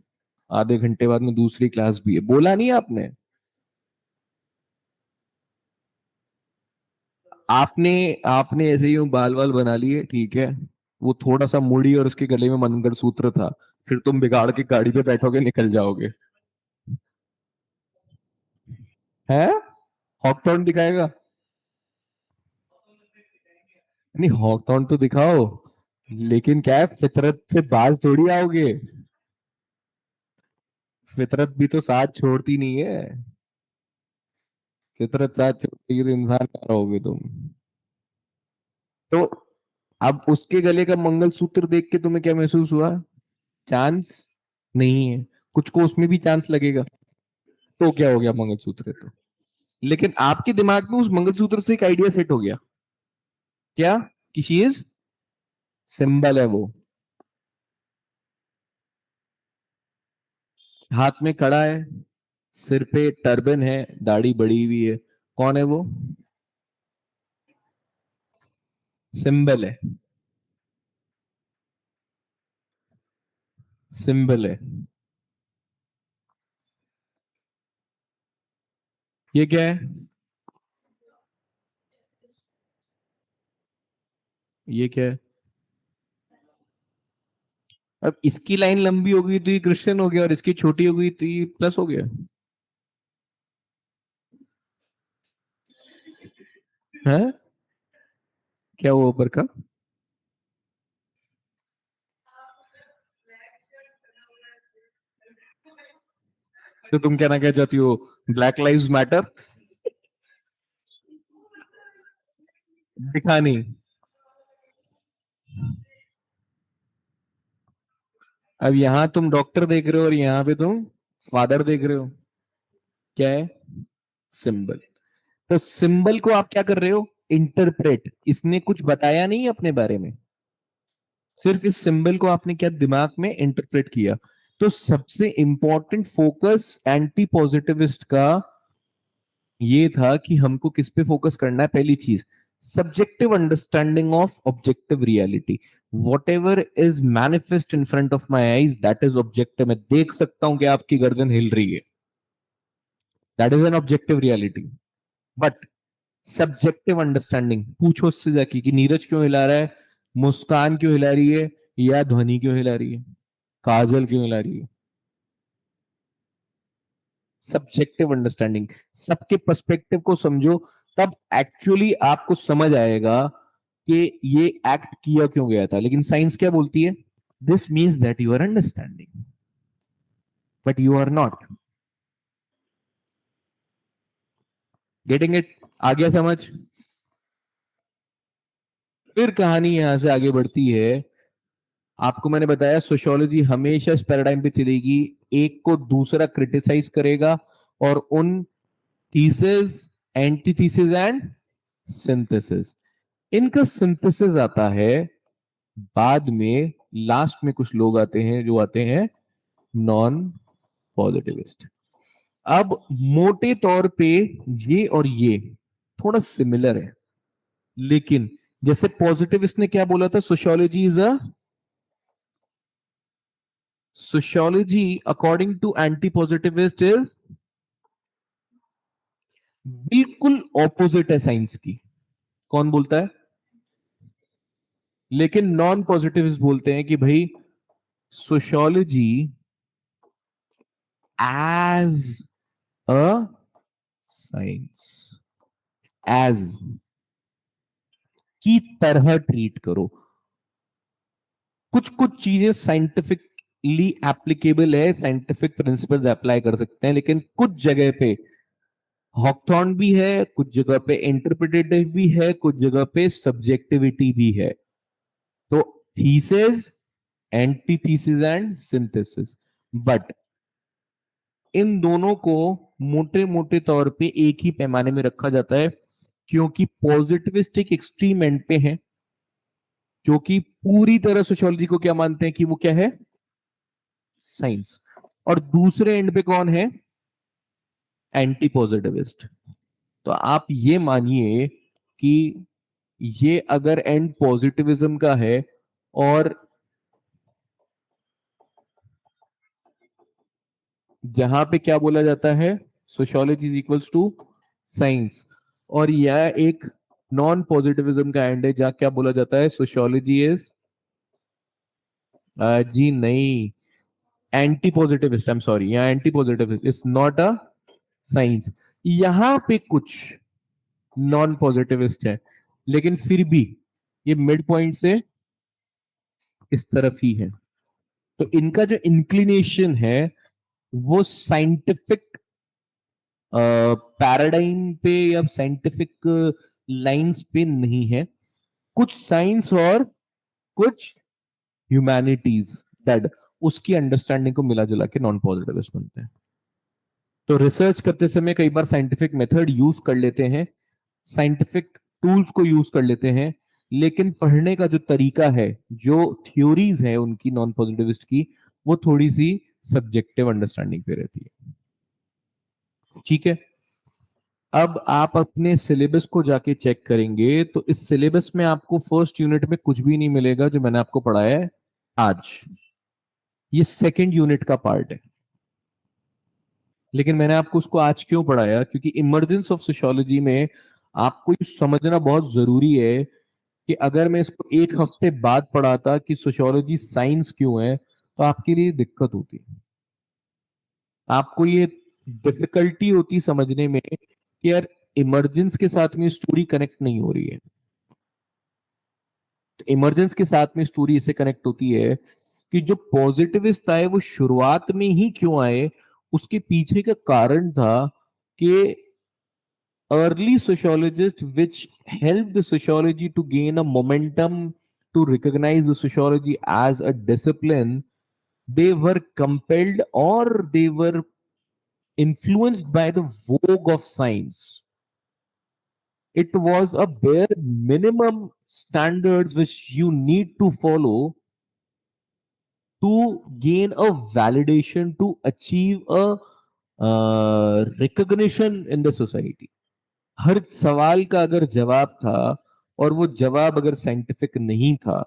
आधे घंटे बाद में दूसरी क्लास भी है, बोला नहीं आपने। आपने आपने ऐसे ही यूं बाल बाल बना लिए, ठीक है। वो थोड़ा सा मुड़ी और उसके गले में मंगलसूत्र था, फिर तुम बिगाड़ के गाड़ी पे बैठोगे, निकल जाओगे। है, हॉकटॉर्न दिखाएगा। नहीं, हॉकटॉर्न तो दिखाओ, लेकिन क्या है, फितरत से बाज थोड़ी आओगे। फितरत भी तो साथ छोड़ती नहीं है। फितरत साथ छोड़ती तो इंसान क्या रहोगे तुम। तो अब उसके गले का मंगलसूत्र देख के तुम्हें क्या महसूस हुआ, चांस नहीं है। कुछ को उसमें भी चांस लगेगा, तो क्या हो गया, मंगलसूत्र है तो। लेकिन आपके दिमाग में उस मंगलसूत्र से एक आइडिया सेट हो गया, क्या, कि शी इज सिंबल है वो। हाथ में कड़ा है, सिर पे टर्बन है, दाढ़ी बड़ी हुई है, कौन है वो, सिंबल है। सिंबल है। ये क्या है, ये क्या है। अब इसकी लाइन लंबी हो गई तो ये क्रिश्चियन हो गया, और इसकी छोटी हो गई तो ये प्लस हो गया। है, क्या हुआ ऊपर का। तो तुम कहना क्या चाहती हो, ब्लैक लाइव्स मैटर। दिखा नहीं। अब यहां तुम डॉक्टर देख रहे हो और यहाँ पे तुम फादर देख रहे हो, क्या है, सिंबल। तो सिंबल को आप क्या कर रहे हो, इंटरप्रेट। इसने कुछ बताया नहीं अपने बारे में, सिर्फ इस सिंबल को आपने क्या दिमाग में इंटरप्रेट किया। तो सबसे इंपॉर्टेंट फोकस एंटी पॉजिटिविस्ट का ये था कि हमको किस पे फोकस करना है, पहली चीज, subjective understanding of objective reality. What ever is manifest in front of my eyes that is objective. मैं देख सकता हूं कि आपकी गर्दन हिल रही है, that is an objective reality. But subjective understanding, पूछो उससे जाके कि नीरज क्यों हिला रहा है, मुस्कान क्यों हिला रही है, या ध्वनि क्यों हिला रही है, काजल क्यों हिला रही है। सब्जेक्टिव अंडरस्टैंडिंग, सबके पर्सपेक्टिव को समझो, तब एक्चुअली आपको समझ आएगा कि ये एक्ट किया क्यों गया था। लेकिन साइंस क्या बोलती है, this means that you are understanding but you are not getting it. आ गया समझ। फिर कहानी यहां से आगे बढ़ती है। आपको मैंने बताया सोशियोलॉजी हमेशा इस पैराडाइम पे चलेगी, एक को दूसरा क्रिटिसाइज करेगा और उन थीसिस, एंटीथीसिस एंड सिंथेसिस, इनका सिंथेसिस आता है बाद में। लास्ट में कुछ लोग आते हैं जो आते हैं नॉन पॉजिटिविस्ट। अब मोटे तौर पे ये और ये थोड़ा सिमिलर है, लेकिन जैसे पॉजिटिविस्ट ने क्या बोला था, sociology according to anti positivist is बिल्कुल ऑपोजिट है साइंस की। कौन बोलता है? लेकिन नॉन पॉजिटिविस्ट बोलते हैं कि भाई sociology as a science, as की तरह ट्रीट करो। कुछ कुछ चीजें साइंटिफिकली एप्लीकेबल है, साइंटिफिक प्रिंसिपल्स अप्लाई कर सकते हैं, लेकिन कुछ जगह पे हॉकथॉर्न भी है, कुछ जगह पे इंटरप्रिटेटिव भी है, कुछ जगह पे सब्जेक्टिविटी भी है। तो thesis, antithesis and synthesis, but in दोनों को मोटे मोटे तौर पे एक ही पैमाने में रखा जाता है, क्योंकि पॉजिटिविस्टिक एक्सट्रीम एंड पे है, जो कि पूरी तरह सोशियोलॉजी को क्या मानते हैं कि वो क्या है, साइंस। और दूसरे एंड पे कौन है, एंटी पॉजिटिविस्ट। तो आप ये मानिए कि ये अगर एंड पॉजिटिविज्म का है और जहां पे क्या बोला जाता है, sociology is equals to science, और यह एक नॉन पॉजिटिविज्म का एंड है जहां क्या बोला जाता है, सोशियोलॉजी इज जी नहीं, anti positivist, I am sorry, यहाँ anti positivist is not a science. यहां पे कुछ नॉन पॉजिटिविस्ट है, लेकिन फिर भी ये मिड पॉइंट से इस तरफ ही है। तो इनका जो इंक्लिनेशन है वो साइंटिफिक पैराडाइम पे या साइंटिफिक लाइंस पे नहीं है, कुछ साइंस और कुछ ह्यूमैनिटीज डेड, उसकी अंडरस्टैंडिंग को मिला जुला के नॉन पॉजिटिविस्ट बनते हैं। तो रिसर्च करते समय कई बार साइंटिफिक मेथड यूज कर लेते हैं, साइंटिफिक टूल्स को यूज कर लेते हैं, लेकिन पढ़ने का जो तरीका है, जो थ्योरीज है उनकी नॉन पॉजिटिविस्ट की, वो थोड़ी सी सब्जेक्टिव अंडरस्टैंडिंग पे रहती है। ठीक है, अब आप अपने सिलेबस को जाके चेक करेंगे तो इस सिलेबस में आपको फर्स्ट यूनिट में कुछ भी नहीं मिलेगा जो मैंने आपको पढ़ाया है आज। ये सेकंड यूनिट का पार्ट है, लेकिन मैंने आपको उसको आज क्यों पढ़ाया, क्योंकि इमर्जेंस ऑफ सोशियोलॉजी में आपको ये समझना बहुत जरूरी है कि अगर मैं इसको एक हफ्ते बाद पढ़ाता कि सोशियोलॉजी साइंस क्यों है, तो आपके लिए दिक्कत होती, आपको ये डिफिकल्टी होती समझने में कि यार इमरजेंस के साथ में स्टोरी कनेक्ट नहीं हो रही है। तो इमरजेंस के साथ में स्टोरी इससे कनेक्ट होती है कि जो पॉजिटिविस्ट आए वो शुरुआत में ही क्यों आए, उसके पीछे का कारण था कि early sociologists which helped the sociology to gain a momentum to recognize the sociology as a discipline, they were compelled or they were influenced by the vogue of science. It was a bare minimum standards which you need to follow to gain a validation, to achieve a recognition in the society. हर सवाल का अगर जवाब था और वो जवाब अगर साइंटिफिक नहीं था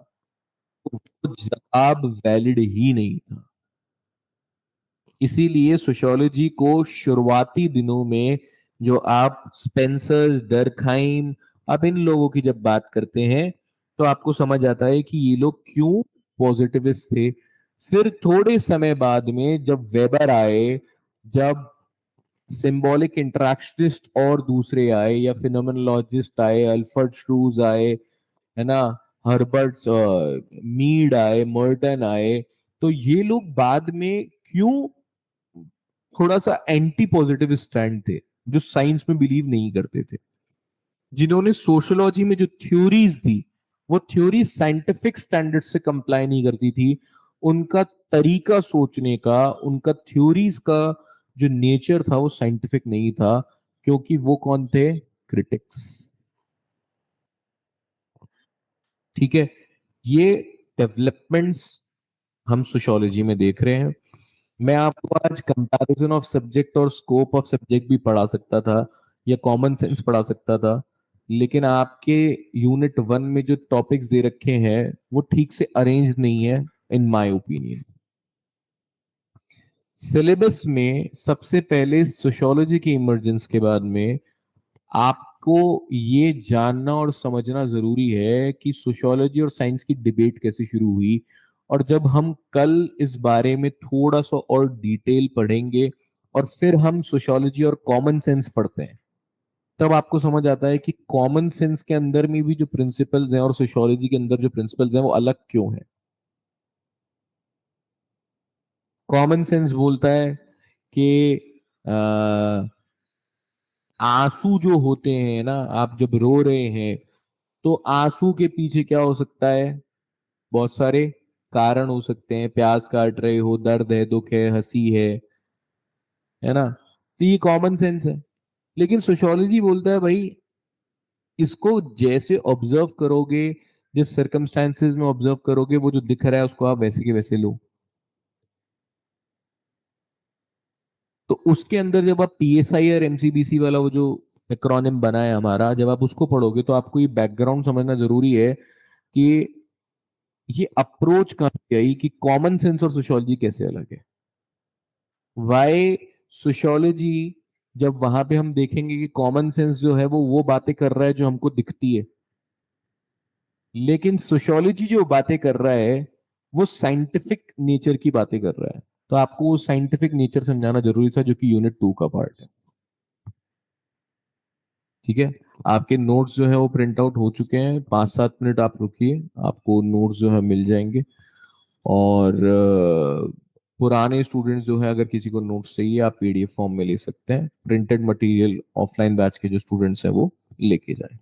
तो वो जवाब वैलिड ही नहीं था। इसीलिए सोशियोलॉजी को शुरुआती दिनों में जो आप स्पेंसर्स, डर्कहाइम, अब इन लोगों की जब बात करते हैं तो आपको समझ आता है कि ये लोग क्यों पॉजिटिविस्ट थे। फिर थोड़े समय बाद में जब वेबर आए, जब सिंबॉलिक इंटरेक्शनिस्ट और दूसरे आए, या फिनोमेनोलॉजिस्ट आए, अल्फ्रेड श्रूज आए, है ना, हर्बर्ट मीड आए, मर्टन आए, तो ये लोग बाद में क्यों थोड़ा सा एंटी पॉजिटिव स्टैंड थे, जो साइंस में बिलीव नहीं करते थे, जिन्होंने सोशियोलॉजी में जो थ्योरीज थी वो थ्योरी साइंटिफिक स्टैंडर्ड से कंप्लाई नहीं करती थी। उनका तरीका सोचने का, उनका थ्योरीज का जो नेचर था वो साइंटिफिक नहीं था, क्योंकि वो कौन थे? क्रिटिक्स। ठीक है, ये डेवलपमेंट्स हम सोशियोलॉजी में देख रहे हैं। मैं आपको आज कंपैरिजन ऑफ सब्जेक्ट और स्कोप ऑफ सब्जेक्ट भी पढ़ा सकता था, या कॉमन सेंस पढ़ा सकता था, लेकिन आपके यूनिट 1 में जो टॉपिक्स दे रखे हैं वो ठीक से अरेंज नहीं है, इन माय ओपिनियन। सिलेबस में सबसे पहले सोशियोलॉजी के इमर्जेंस के बाद में आपको ये जानना और समझना जरूरी है कि सोशियोलॉजी और साइंस की डिबेट कैसे शुरू हुई। और जब हम कल इस बारे में थोड़ा सा और डिटेल पढ़ेंगे और फिर हम सोशियोलॉजी और कॉमन सेंस पढ़ते हैं, तब आपको समझ आता है कि कॉमन सेंस के अंदर में भी जो प्रिंसिपल्स हैं और सोशियोलॉजी के अंदर जो प्रिंसिपल्स हैं वो अलग क्यों हैं। कॉमन सेंस बोलता है कि आंसू जो होते हैं ना, आप जब रो रहे हैं तो आंसू के पीछे क्या हो सकता है? बहुत सारे कारण हो सकते हैं। प्यास काट रहे हो, दर्द है, दुख है, हंसी है ना? तो ये कॉमन सेंस है। लेकिन सोशियोलॉजी बोलता है भाई, इसको जैसे ऑब्जर्व करोगे, जिस सर्कमस्टांसेस में ऑब्जर्व करोगे, वो जो दिख रहा है उसको आप वैसे के वैसे लो। तो उसके अंदर जब आप पीएसआई और एमसीबीसी वाला वो जो एक्रोनिम बना है हमारा, जब आप उसको पढ़ोगे तो आपको ये बैकग्राउंड समझना जरूरी है कि ये अप्रोच कहां से आई, कि कॉमन सेंस और सोशियोलॉजी कैसे अलग है। वाई सोशियोलॉजी, जब वहां पे हम देखेंगे कि कॉमन सेंस जो है वो बातें कर रहा है जो हमको दिखती है, लेकिन सोशियोलॉजी जो बातें कर रहा है वो साइंटिफिक नेचर की बातें कर रहा है। तो आपको वो साइंटिफिक नेचर समझाना जरूरी था, जो कि यूनिट 2 का पार्ट है। ठीक है, आपके नोट्स जो है वो प्रिंट आउट हो चुके हैं। 5-7 मिनट आप रुकिए, आपको नोट्स जो है मिल जाएंगे। और पुराने स्टूडेंट्स जो है, अगर किसी को नोट्स चाहिए आप पीडीएफ फॉर्म में ले सकते हैं। प्रिंटेड मटेरियल ऑफलाइन बैच के जो स्टूडेंट्स हैं वो लेके जाएं।